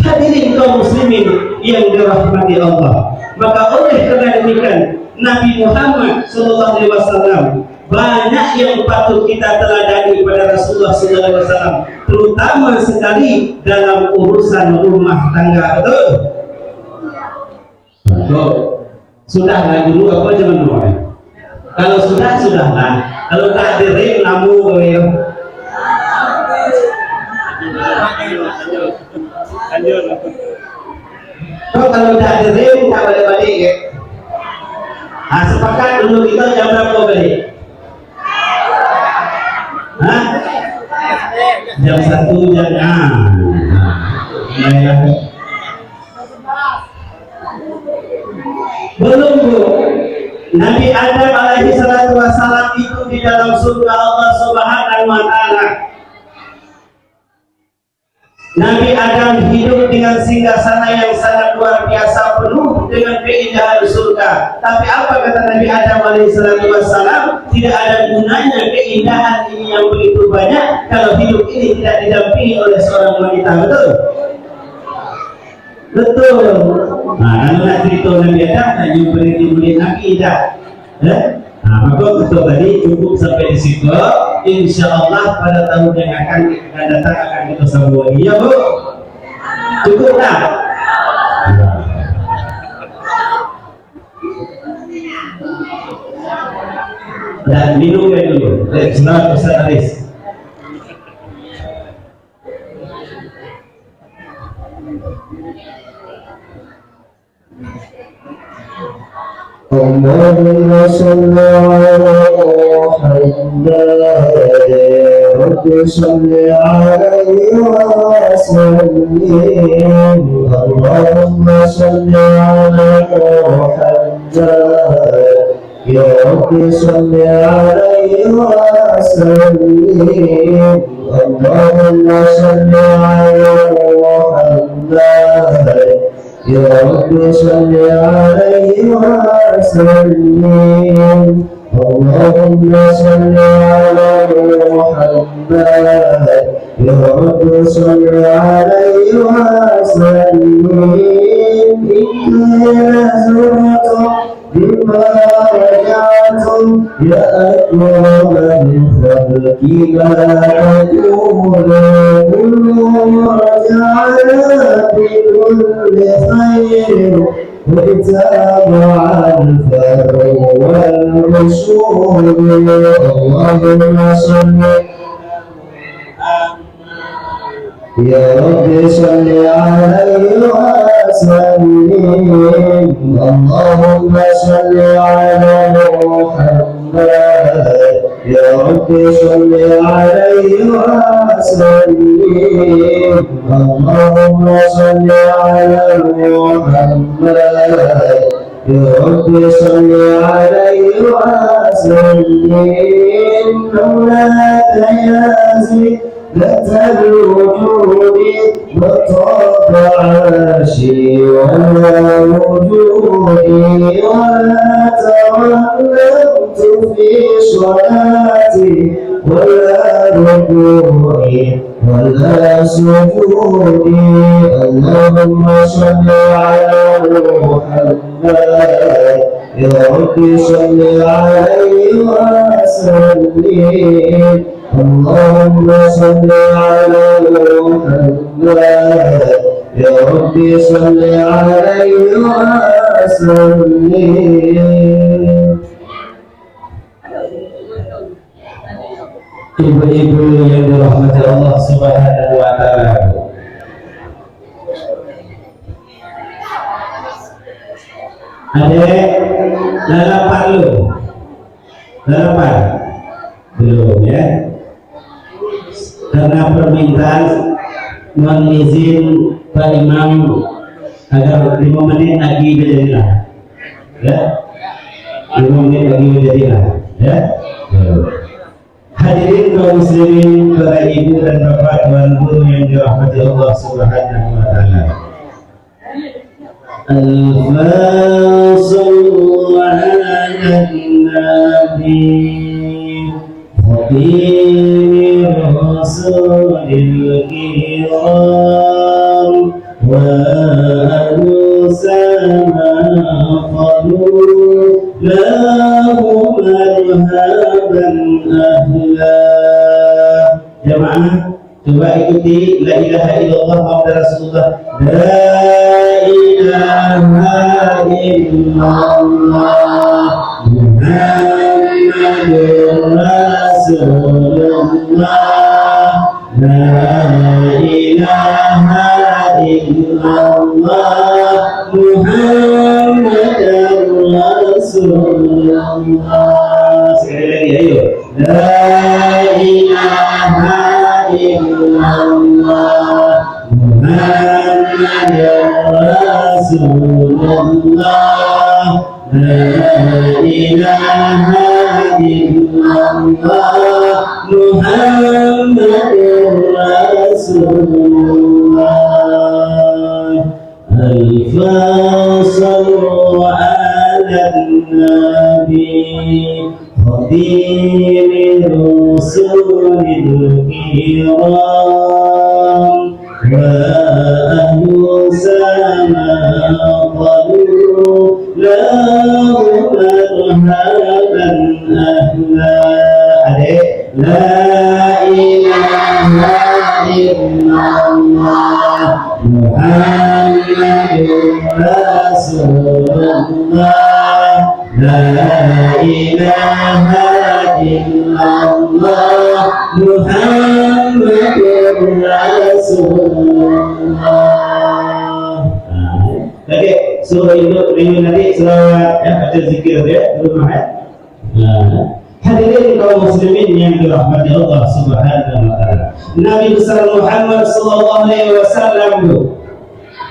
Speaker 1: Hadirin kaum muslimin yang dirahmati Allah, maka oleh karena demikian Nabi Muhammad SAW banyak yang patut kita teladani pada Rasulullah SAW, terutama sekali dalam urusan rumah tangga. Betul? Sudah dulu apa zaman dulu? Kalau sudahlah. Kalau tak dirim namu beliau. Kalau tak dirim tak balik-balik ya. Nah, sepakat dulu kita jam berapa balik? Hah? Jam 1 jam. Belum Bu. Nabi Adam alaihi salatu wassalam itu di dalam surga Allah Subhanahu wa ta'ala. Nabi Adam hidup dengan singgasana yang sangat luar biasa, penuh dengan keindahan surga. Tapi apa kata Nabi Adam alaihi salatu wassalam? Tidak ada gunanya keindahan ini yang begitu banyak kalau hidup ini tidak didampingi oleh seorang wanita. Betul? Betul. Nah, kalau nak cerita Nabi Adam, nak jumpa dengan Nabi dah. Nah, maka untuk tadi cukup sampai di situ. Insya Allah pada tahun yang akan datang akan kita sambung lagi. Ya Bu? Cukup tak? Dan minum dulu. Selamat Ustaz Aris.
Speaker 2: اللهم صل على محمد رب صل عليه وسلم. اللهم صل على محمد يا رب صل عليه وسلم. اللهم صل على محمد يا رب صل عليه وسلم. اللهم صل على محمد يا رب صل عليه وسلم. إنا زرت بما رجعتم يا أكرم الخلق لا تقول كل رجعنا بكل خير واتبع الفر والرسول. اللهم صل يا رب صل عليه وسلم. اللهم صل على محمد يا رب صل عليه وسلم. اللهم صل على محمد يا رب صل عليه وسلم. مولاك يا زينة الوجود وطاب عرشي ولا وجودي ولا تولمت في صلاتي ولا ركوعي ولا سجودي. اللهم صل على محمد يا رب صل عليه وسلم. اللهم صل على محمد يا رب صل عليه وسلم.
Speaker 1: ibu-ibu yang dirahmati Allah Subhanahu wa taala. Adek, lalapan lu. Lalapan. Belum ya. Karena permintaan mohon izin Pak Imam agar 5 menit lagi berjadilah. Ya. 5 menit lagi berjadilah. Ya. Hadirin kaum muslimin, para ibu dan bapak, tuan guru yang dirahmati Allah Subhanahu wa taala. Al-Fasul ala Nabi Khatir Rasulil Kiram wa anusama qalu lahu marhaban ahla. Jamaah, coba ikuti la ilaha illallah Muhammad Rasulullah. La ilaha illallah Muhammadur Rasulullah. La ilaha illallah Muhammadur Rasulullah. Sekali lagi, ayo. La ilaha illallah Muhammadur Rasulullah. La ilaha illallah Muhammadur Rasulullah. Al-Fasul ala Nabi Khadir Rasulil Kiram wa ahlu sama qalu lahu marhaban ahla. Adek, la ilaha illallah Muhammadur Rasulullah. La ilaha illallah Muhammadur Rasulullah. Lagi suruh induk nanti selawat ya, baca zikir ya di rumah ya. Hadirin kaum muslimin yang dirahmati Allah Subhanahu wa taala. Nabi besar Muhammad sallallahu alaihi wasallam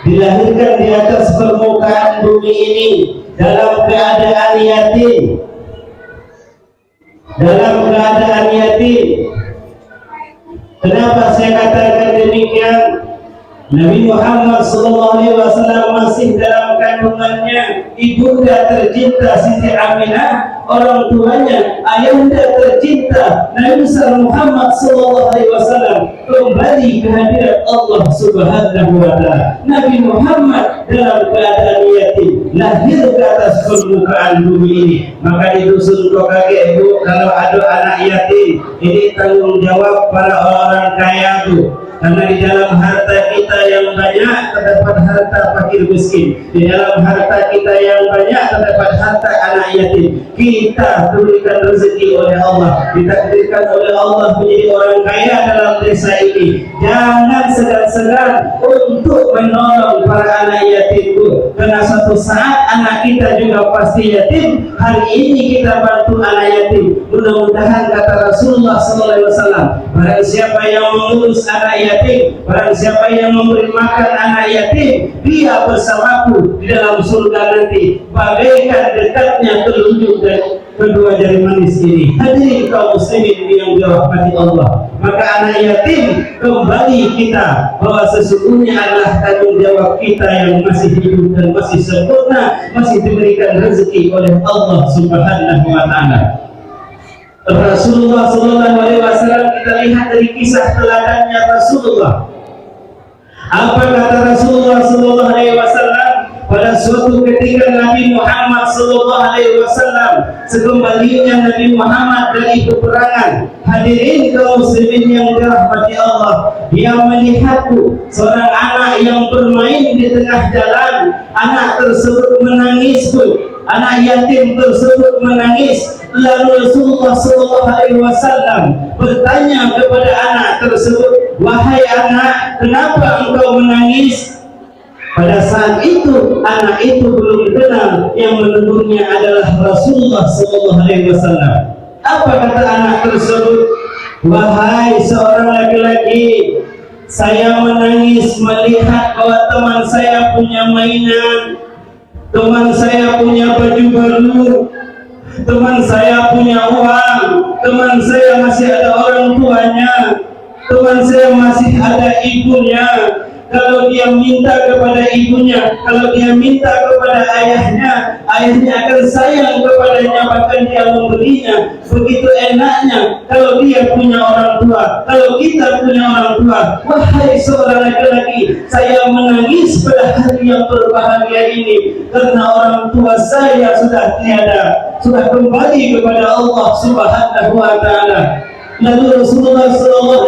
Speaker 1: dilahirkan di atas permukaan bumi ini dalam keadaan yatim. Dalam keadaan yatim. Kenapa saya katakan demikian? Nabi Muhammad SAW masih dalam kandungannya ibunda tercinta Siti Aminah, orang tuanya ayahanda tercinta Nabi besar Muhammad SAW kembali ke hadirat Allah Subhanahu wa taala. Nabi Muhammad dalam keadaan yatim lahir ke atas permukaan bumi ini. Maka itu sungguh kakek ibu, kalau ada anak yatim ini tanggung jawab para orang kaya itu. Karena di dalam harta kita yang banyak terdapat harta fakir miskin. Di dalam harta kita yang banyak terdapat harta anak yatim. Kita diberikan rezeki oleh Allah, ditakdirkan oleh Allah menjadi orang kaya dalam desa ini. Jangan segan-segan untuk menolong para anak yatim itu. Karena suatu saat anak kita juga pasti yatim. Hari ini kita bantu anak yatim. Mudah-mudahan kata Rasulullah SAW, barang siapa yang mengurus anak yatim, barang siapa yang memberi makan anak yatim, dia bersamaku di dalam surga nanti bagaikan dekatnya telunjuk dan kedua jari manis ini. Hadirin kaum muslimin yang dirahmati Allah, maka anak yatim kembali kita bahwa sesungguhnya adalah tanggung jawab kita yang masih hidup dan masih sempurna, masih diberikan rezeki oleh Allah Subhanahu wa taala. Rasulullah SAW, kita lihat dari kisah teladannya Rasulullah. Apa kata Rasulullah SAW pada suatu ketika Nabi Muhammad SAW sekembalinya Nabi Muhammad dari peperangan. Hadirin kaum muslimin yang dirahmati Allah, dia melihatku seorang anak yang bermain di tengah jalan. Anak tersebut menangis pun. anak yatim tersebut menangis. Lalu Rasulullah SAW bertanya kepada anak tersebut, wahai anak, kenapa engkau menangis? Pada saat itu anak itu belum kenal yang menegurnya adalah Rasulullah SAW. Apa kata anak tersebut? Wahai seorang laki-laki, saya menangis melihat bahwa teman saya punya mainan, teman saya punya baju baru, teman saya punya uang, teman saya masih ada orang tuanya, teman saya masih ada ibunya. Kalau dia minta kepada ibunya, kalau dia minta kepada ayahnya, ayahnya akan sayang kepadanya, bahkan dia memberinya. Begitu enaknya kalau dia punya orang tua, kalau kita punya orang tua. Wahai seorang laki-laki, saya menangis pada hari yang berbahagia ini karena orang tua saya sudah tiada, sudah kembali kepada Allah Subhanahu wa Ta'ala. Lalu Rasulullah SAW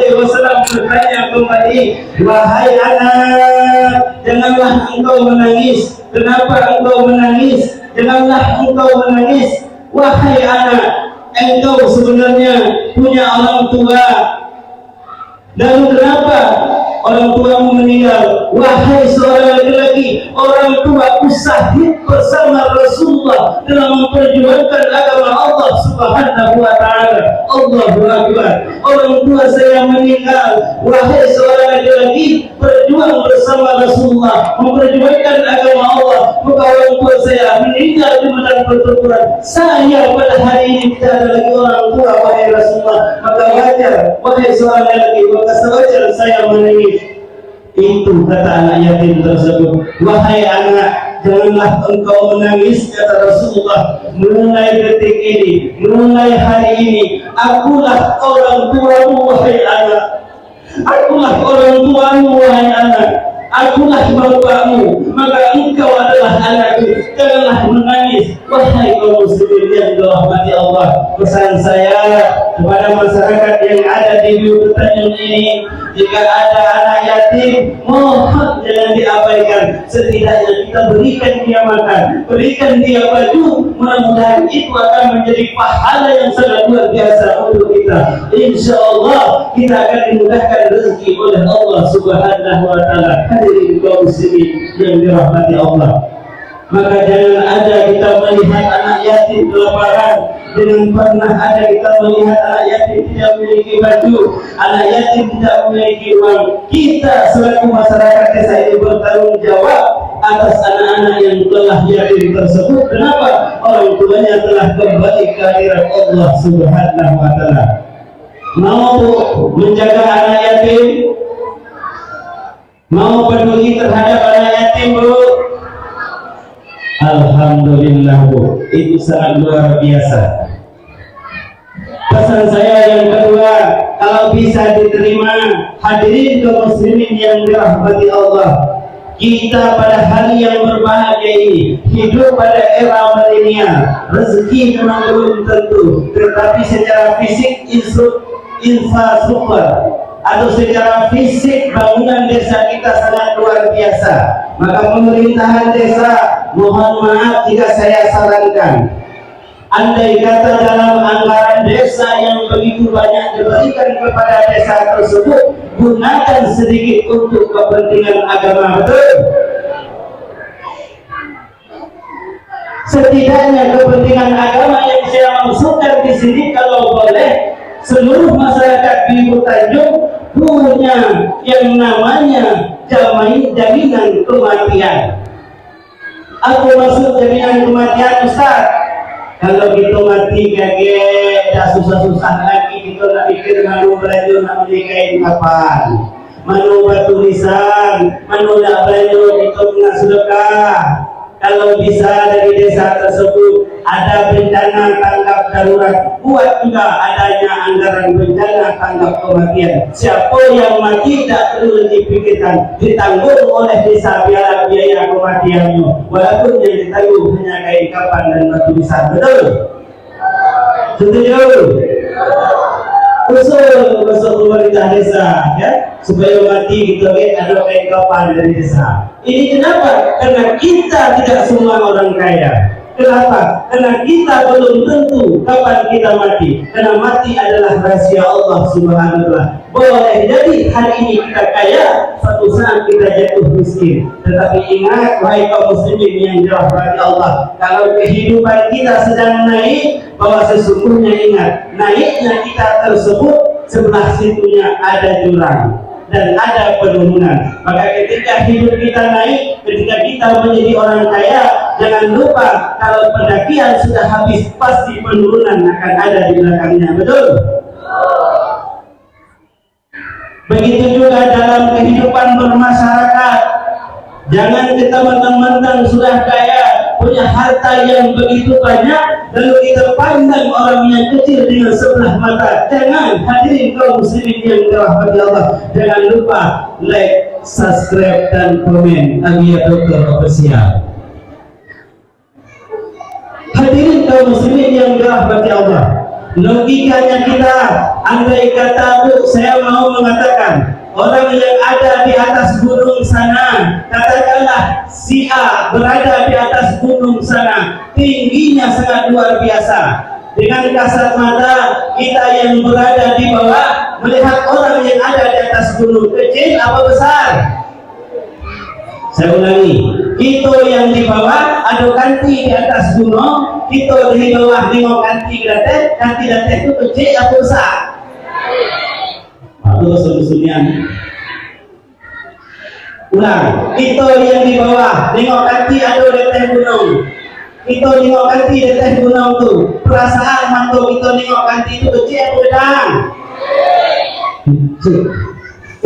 Speaker 1: bertanya kembali, wahai anak, janganlah engkau menangis. Kenapa engkau menangis? Janganlah engkau menangis. Wahai anak, engkau sebenarnya punya orang tua. Lalu kenapa orang tuamu meninggal? Wahai seorang laki-laki, orang tuaku syahid bersama Rasulullah dalam memperjuangkan agama Allah Subhanahu wa Ta'ala. Allahu Akbar. Orang tua saya meninggal. Wahai seorang laki-laki, berjuang bersama Rasulullah, memperjuangkan agama Allah. Maka orang tua saya meninggal di medan pertempuran. Saya pada hari ini tidak ada lagi orang tua, wahai Rasulullah. Maka wajar, wahai seorang laki-laki, maka sewajar saya menangis. Itu kata anak yatim tersebut. Wahai anak, janganlah engkau menangis, kata Rasulullah. Mulai detik ini, mulai hari ini, akulah orang tuamu, wahai anak. Akulah orang tuamu, wahai anak. Akulah bapakmu, maka engkau adalah anakku. Janganlah menangis, wahai kaum muslimin yang dirahmati Allah. Pesan saya kepada masyarakat yang ada di Bukit Tanjung ini, jika ada anak yatim, mohon jangan diabaikan. Setidaknya kita berikan dia makan, berikan dia baju. Mudah-mudahan itu akan menjadi pahala yang sangat luar biasa untuk kita. Insya Allah kita akan dimudahkan rezeki oleh Allah Subhanahu wa Ta'ala. Hadirin kaum muslimin yang dirahmati Allah, maka jangan ada kita melihat anak yatim kelaparan. Jangan pernah ada kita melihat anak yatim tidak memiliki baju, anak yatim tidak memiliki uang. Kita selaku masyarakat desa ini bertanggung jawab atas anak-anak yang telah yatim tersebut. Kenapa? Orang tuanya telah kembali ke hadirat Allah Subhanahu wa Ta'ala. Mau menjaga anak yatim, mau peduli terhadap anak yatim, Bu? Alhamdulillah, Bu, itu sangat luar biasa. Pesan saya yang kedua, kalau bisa diterima, hadirin kaum muslimin yang dirahmati Allah, kita pada hari yang berbahagia ini hidup pada era milenial. Rezeki memang belum tentu, tetapi secara fisik infrastruktur atau secara fisik bangunan desa kita sangat luar biasa. Maka pemerintahan desa, mohon maaf jika saya sarankan, andai kata dalam anggaran desa yang begitu banyak diberikan kepada desa tersebut, gunakan sedikit untuk kepentingan agama, betul? Setidaknya kepentingan agama yang saya maksudkan di sini, kalau boleh seluruh masyarakat di Bukit Tanjung punya yang namanya jaminan kematian. Aku maksud jaminan kematian, Ustaz, kalau gitu mati kaget, dah susah-susah lagi kita nak pikir malu belanja nak beli kain kapan, malu batu nisan, malu nak belanja itu nak sedekah. Kalau bisa dari desa tersebut ada bencana tanggap darurat, buat juga adanya anggaran bencana tanggap kematian. Siapa yang mati tak perlu dipikirkan, ditanggung oleh desa biaya kematiannya, walaupun yang ditanggung hanya kain kapan dan batu nisan. Betul? Setuju? Usul pemerintah desa, ya, supaya mati kita ada kain kapan dari desa. Ini kenapa? Karena kita tidak semua orang kaya. Kenapa? Karena kita belum tentu kapan kita mati. Karena mati adalah rahasia Allah Subhanahu wa Ta'ala. Boleh jadi hari ini kita kaya, suatu saat kita jatuh miskin. Tetapi ingat, wahai kaum muslimin yang dirahmati Allah, kalau kehidupan kita sedang naik, bahwa sesungguhnya ingat, naiknya kita tersebut sebelah situnya ada jurang dan ada penurunan. Maka ketika hidup kita naik, ketika kita menjadi orang kaya, jangan lupa kalau pendakian sudah habis, pasti penurunan akan ada di belakangnya. Betul? Begitu juga dalam kehidupan bermasyarakat. Jangan kita mentang-mentang sudah kaya, punya harta yang begitu banyak, lalu kita pandang orang yang kecil dengan sebelah mata. Jangan, hadirin kaum muslimin yang dirahmati Allah, jangan lupa like, subscribe dan komen Agia Dokter Official. Hadirin kaum muslimin yang dirahmati Allah, logikanya kita, andai kata Bu, saya mau mengatakan orang yang ada di atas gunung sana, katakanlah si A berada di atas gunung sana, tingginya sangat luar biasa. Dengan kasat mata kita yang berada di bawah melihat orang yang ada di atas gunung, kecil apa besar? Saya ulangi, kita yang di bawah ada kanti di atas gunung, kita di bawah nengok kanti datang itu kecil apa besar? Itu solusinya. Ulang, kita yang di bawah nengok kanti ada di atas gunung, kita nengok kanti di atas gunung tu, perasaan mantu kita nengok kanti itu kecil apa gedang?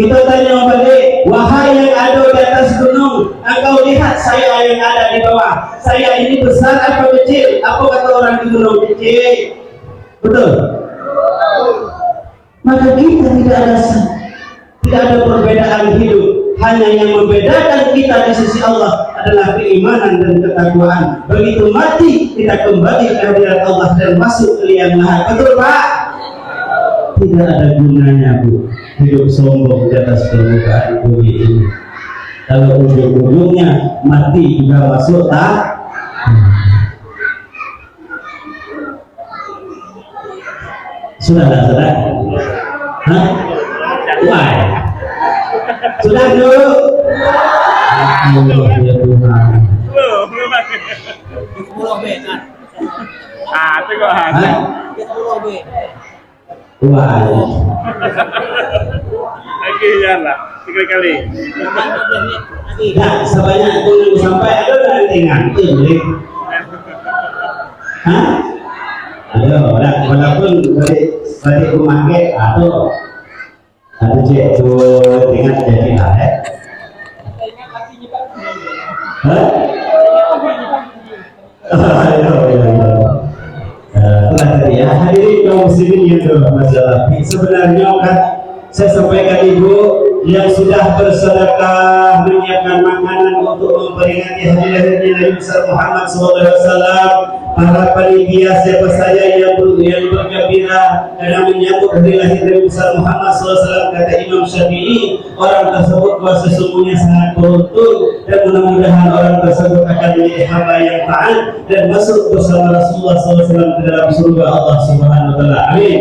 Speaker 1: Kita tanya balik, wahai yang ada di atas gunung, engkau lihat saya yang ada di bawah, saya ini besar apa kecil? Apa kata orang di gunung? Kecil. Betul? Maka kita tidak ada perbedaan hidup. Hanya yang membedakan kita di sisi Allah adalah keimanan dan ketakwaan. Begitu mati, kita kembali ke hadirat Allah dan masuk ke liang lahat. Betul Pak? Tidak ada gunanya Bu hidup sombong di atas permukaan bumi ini. Kalau ujung-ujungnya mati juga masuk tak? Sudahlah, sudah? Hah? Why? Sudah dulu? Allah ya Tuhan.
Speaker 3: Tengok
Speaker 1: Why?
Speaker 3: lagi jalan 3 kali.
Speaker 1: Tidak sebanyak itu sampai ada nanti ngantuk beli. Hah? Ada orang walaupun balik rumah ke atau ada cek tu dengan jadi lah Hah? Telah tadi ya, hadirin kaum muslimin yang bermasalah. Sebenarnya kan saya sampaikan ibu yang sudah bersedekah menyiapkan makanan untuk memperingati hari lahirnya Nabi besar Muhammad SAW. Para panitia siapa saja yang bergembira karena menyambut hari lahir Nabi besar Muhammad SAW, kata Imam Syafi'i, orang tersebut sesungguhnya sangat beruntung dan mudah-mudahan orang tersebut akan menjadi hamba yang taat dan masuk bersama Rasulullah SAW ke dalam surga Allah Subhanahu wa Ta'ala. Amin.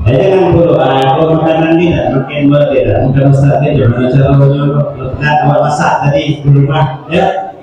Speaker 1: Jangan berdoa, kalau makanan tidak makin berbeda. Bukan Ustaz itu, mana cara nak awak masak tadi di rumah, ya.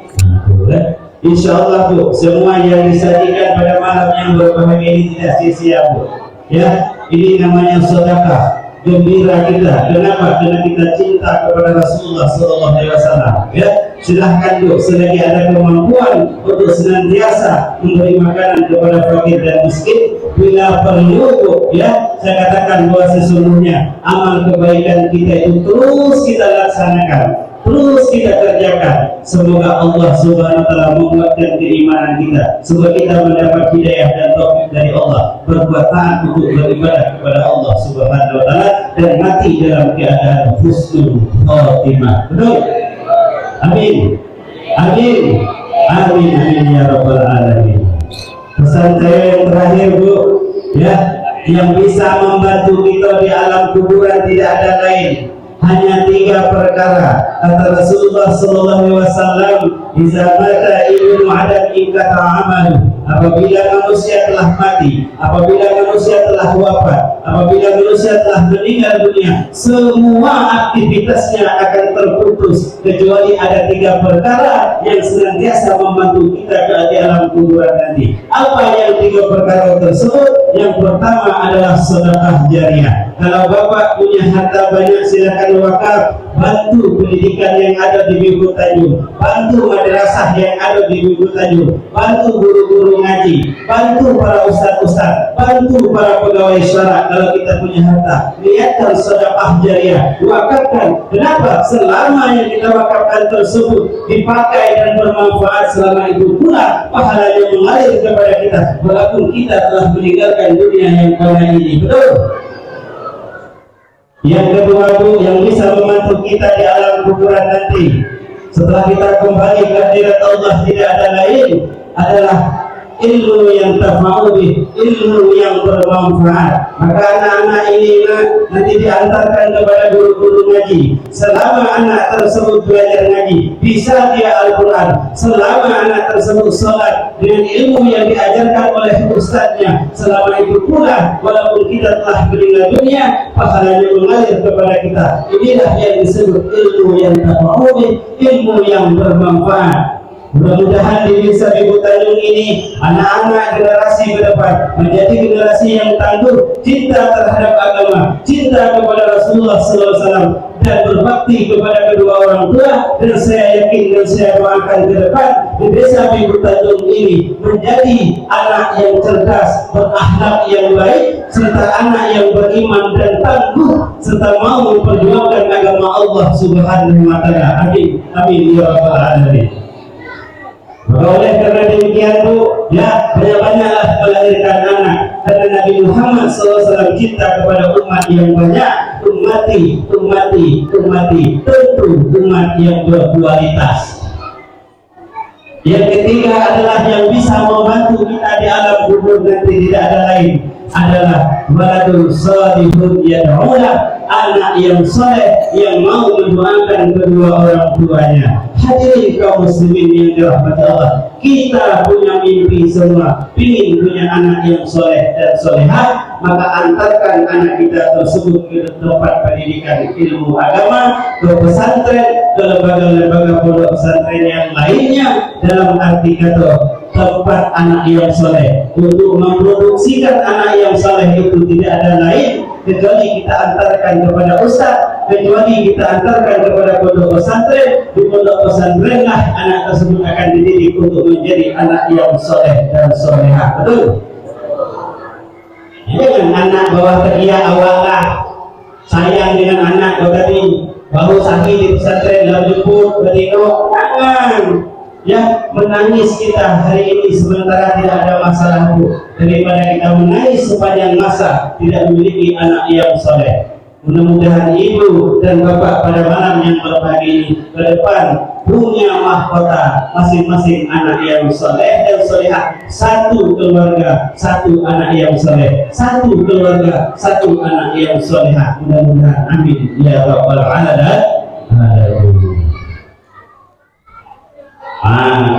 Speaker 1: InsyaAllah Bu, semua yang disajikan pada malam yang berbahagia ini tidak sia-sia Bu. Ya, ini namanya sedekah, gembira kita. Kenapa? Karena kita cinta kepada Rasulullah SAW. Ya, silahkan Bu, selagi ada kemampuan untuk senantiasa memberi makanan kepada fakir dan miskin. Bila perlu Bu, ya, saya katakan bahwa sesungguhnya amal kebaikan kita itu terus kita laksanakan, terus kita kerjakan. Semoga Allah Subhanahu wa Ta'ala menguatkan keimanan kita, semoga kita mendapat hidayah dan taufik dari Allah, berbuat taat untuk beribadah kepada Allah Subhanahu wa Ta'ala dan mati dalam keadaan husnul khatimah. Betul? Amin. Amin. Amin. Amin ya rabbal alamin. Pesan saya yang terakhir Bu, ya, yang bisa membantu kita di alam kuburan tidak ada lain hanya 3 perkara. Kata Rasulullah sallallahu alaihi wasallam, "Idza mata ibnu adam ingkata amalu." Apabila manusia telah mati, apabila manusia telah wafat, apabila manusia telah meninggal dunia, semua aktivitasnya akan terputus kecuali ada 3 perkara yang senantiasa membantu kita di alam kuburan nanti. Apa yang 3 perkara tersebut? Yang pertama adalah sedekah jariah. Kalau Bapak punya harta banyak, silakan wakaf, bantu pendidikan yang ada di Bukit Tanjung, bantu madrasah yang ada di Bukit Tanjung, bantu guru-guru ngaji, bantu para ustaz-ustaz, bantu para pegawai syara. Kalau kita punya harta, niatkan sedekah jariah, wakafkan. Kenapa? Selama yang kita wakafkan tersebut dipakai dan bermanfaat, selama itu pula pahalanya mengalir kepada kita walaupun kita telah meninggalkan dunia yang fana ini. Betul? Yang kedua, Bu, yang bisa membantu kita di alam kuburan nanti setelah kita kembali ke hadirat Allah, tidak ada lain adalah ilmu yang tafa'ubi, ilmu yang bermanfaat. Maka anak-anak ini nanti diantarkan kepada guru-guru ngaji. Selama anak tersebut belajar ngaji, bisa dia Al-Quran. Selama anak tersebut sholat dengan ilmu yang diajarkan oleh ustadznya, selama itu pula walaupun kita telah meninggal dunia, pahalanya mengalir kepada kita. Inilah yang disebut ilmu yang tafa'ubi, ilmu yang bermanfaat. Mudah-mudahan di desa Bukit Tanjung ini anak-anak generasi ke depan menjadi generasi yang tangguh, cinta terhadap agama, cinta kepada Rasulullah SAW, dan berbakti kepada kedua orang tua. Dan saya yakin dan saya doakan ke depan di desa Bukit Tanjung ini menjadi anak yang cerdas, berakhlak yang baik, serta anak yang beriman dan tangguh, serta mau memperjuangkan agama Allah Subhanahu wa Ta'ala. Amin. Amin ya rabbal alamin. Maka oleh karena demikian, Bu, ya banyak-banyaklah melahirkan anak, karena Nabi Muhammad SAW cinta kepada umat yang banyak. Ummati, tentu umat yang berkualitas. Yang ketiga adalah yang bisa membantu kita di alam kubur nanti, tidak ada lain adalah waladul salihun yad'ulah, anak yang soleh yang mau mendoakan kedua orang tuanya. Hadirin kaum muslimin yang dirahmati Allah, kita punya mimpi semua, ingin punya anak yang soleh dan solehah. Maka antarkan anak kita tersebut ke tempat pendidikan ilmu agama, ke pesantren, ke lembaga-lembaga pondok pesantren yang lainnya, dalam arti kata tempat anak yang soleh. Untuk memproduksikan anak yang soleh itu tidak ada lain kecuali kita antarkan kepada ustaz, kecuali kita antarkan kepada pondok pesantren. Di pondok pesantren lah anak tersebut akan dididik untuk menjadi anak yang soleh dan solehah. Betul? Jangan anak bawah tekiak awal lah, sayang dengan anak tadi baru sakit di pesantren lalu jemput bertengok, jangan. Ya, menangis kita hari ini sementara tidak ada masalah, Bu, daripada kita menangis sepanjang masa tidak memiliki anak yang soleh. Mudah-mudahan ibu dan bapak pada malam yang berbahagia ini ke depan punya mahkota masing-masing anak yang soleh dan solehah. Satu keluarga, satu anak yang soleh. Satu keluarga, satu anak yang solehah. Mudah-mudahan, amin ya rabbal alamin.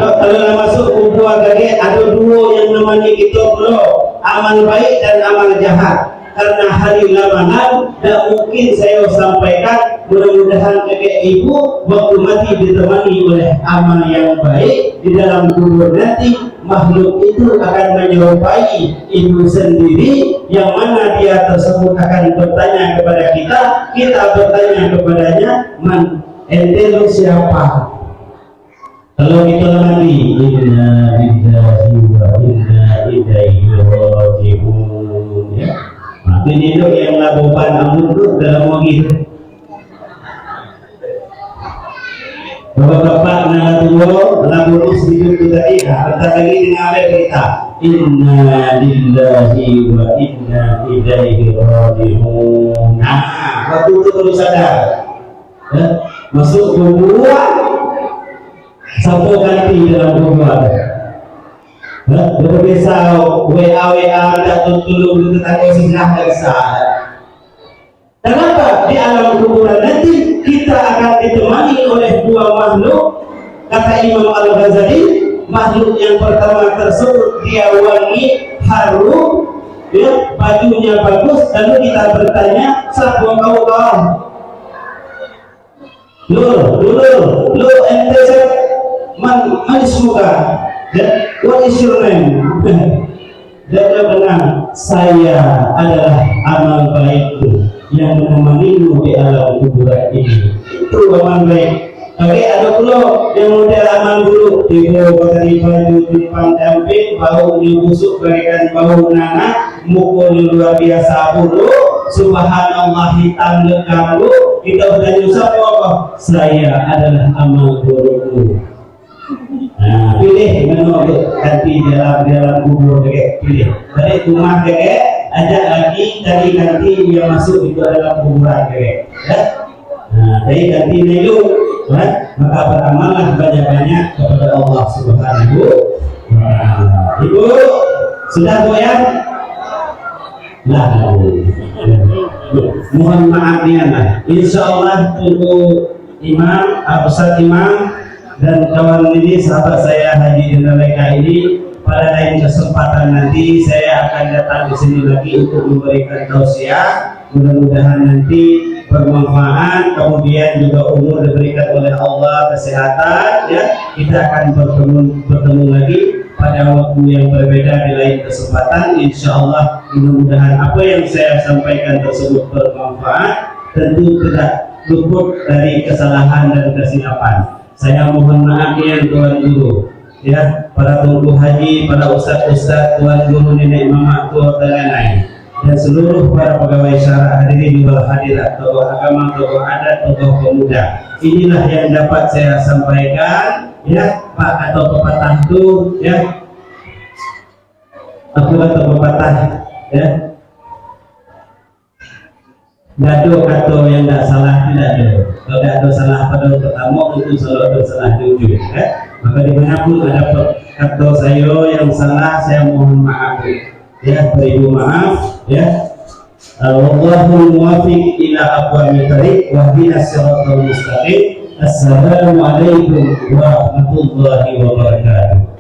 Speaker 1: Kalau masuk kubu agak ada dua yang namanya kita bro, amal baik dan amal jahat. Karena hari lamanan tidak mungkin saya sampaikan. Mudah-mudahan kakek ibu waktu mati ditemani oleh amal yang baik. Di dalam kubur nanti makhluk itu akan menyerupai ibu sendiri, yang mana dia tersebut akan bertanya kepada kita, kita bertanya kepadanya, man ente lu siapa? Kalau kita mati, inna lillahi wa inna ilaihi raji'un. Ya, mati hidup yang labupan amun tu dalam mobil. Bapak-bapak nak tua, labu hidup tu tadi. Bentar lagi dengan awet kita. Inna lillahi wa inna ilaihi raji'un. Nah, waktu itu perlu sadar. Ya, masuk kuburan. Satu ganti dalam kuburan. Berpisah WA tak tolong tetangga sebelah tak bisa. Kenapa? di alam kuburan nanti kita akan ditemani oleh dua makhluk. Kata Imam Al-Ghazali, makhluk yang pertama tersebut dia wangi, harum, ya, bajunya bagus. Lalu kita bertanya, siapa kau? Lo ente man ismuka? What is your name? Dan benar, saya adalah amal baikku yang menemanimu di alam kuburan ini. Itu amal baik. Oke, ada pula yang model amal dulu, ibu pakai baju timpang camping, baunya busuk bagaikan bau nanas, mukulnya luar biasa buruk, subhanallah hitam lekam. Kita bertanya siapa apa? Saya adalah amal burukmu. Nah, pilih menurut ganti dalam kubur kakek, pilih. Tadi rumah kakek, ajak lagi cari ganti yang masuk itu adalah kuburan kakek. Ya? Nah, jadi ganti dulu, kan? Maka beramallah banyak-banyak kepada Allah Subhanahu wa Ta'ala. Ibu sudah goyang? Nah, mohon maaf nih anak. Insya Allah tunggu imam, Ustaz Imam dan kawan ini, sahabat saya Haji Dinaleka ini, pada lain kesempatan nanti saya akan datang di sini lagi untuk memberikan tausiah. Mudah-mudahan nanti bermanfaat, kemudian juga umur diberikan oleh Allah, kesehatan, ya. Kita akan bertemu lagi pada waktu yang berbeda di lain kesempatan. Insya Allah mudah-mudahan apa yang saya sampaikan tersebut bermanfaat, tentu tidak luput dari kesalahan dan kesilapan. Saya mohon maaf ya Tuan Guru, ya, para tunggu haji, para ustaz-ustaz, Tuan Guru, nenek mama, tua dan lain-lain, dan seluruh para pegawai syara hadirin wal hadirat, tokoh agama, tokoh adat, tokoh pemuda. Inilah yang dapat saya sampaikan, ya, Pak, atau pepatah itu, ya, aku atau pepatah, ya, gado kata yang tidak salah tidak ada. Kalau tidak ada salah pada pertama, itu selalu ada salah tujuh. Maka dimanapun ada kata saya yang salah, saya mohon maaf. Ya, beribu maaf. Ya. Wallahul muwaffiq ila aqwamit thariq wa ihdinas siratal mustaqim. Assalamualaikum warahmatullahi wabarakatuh.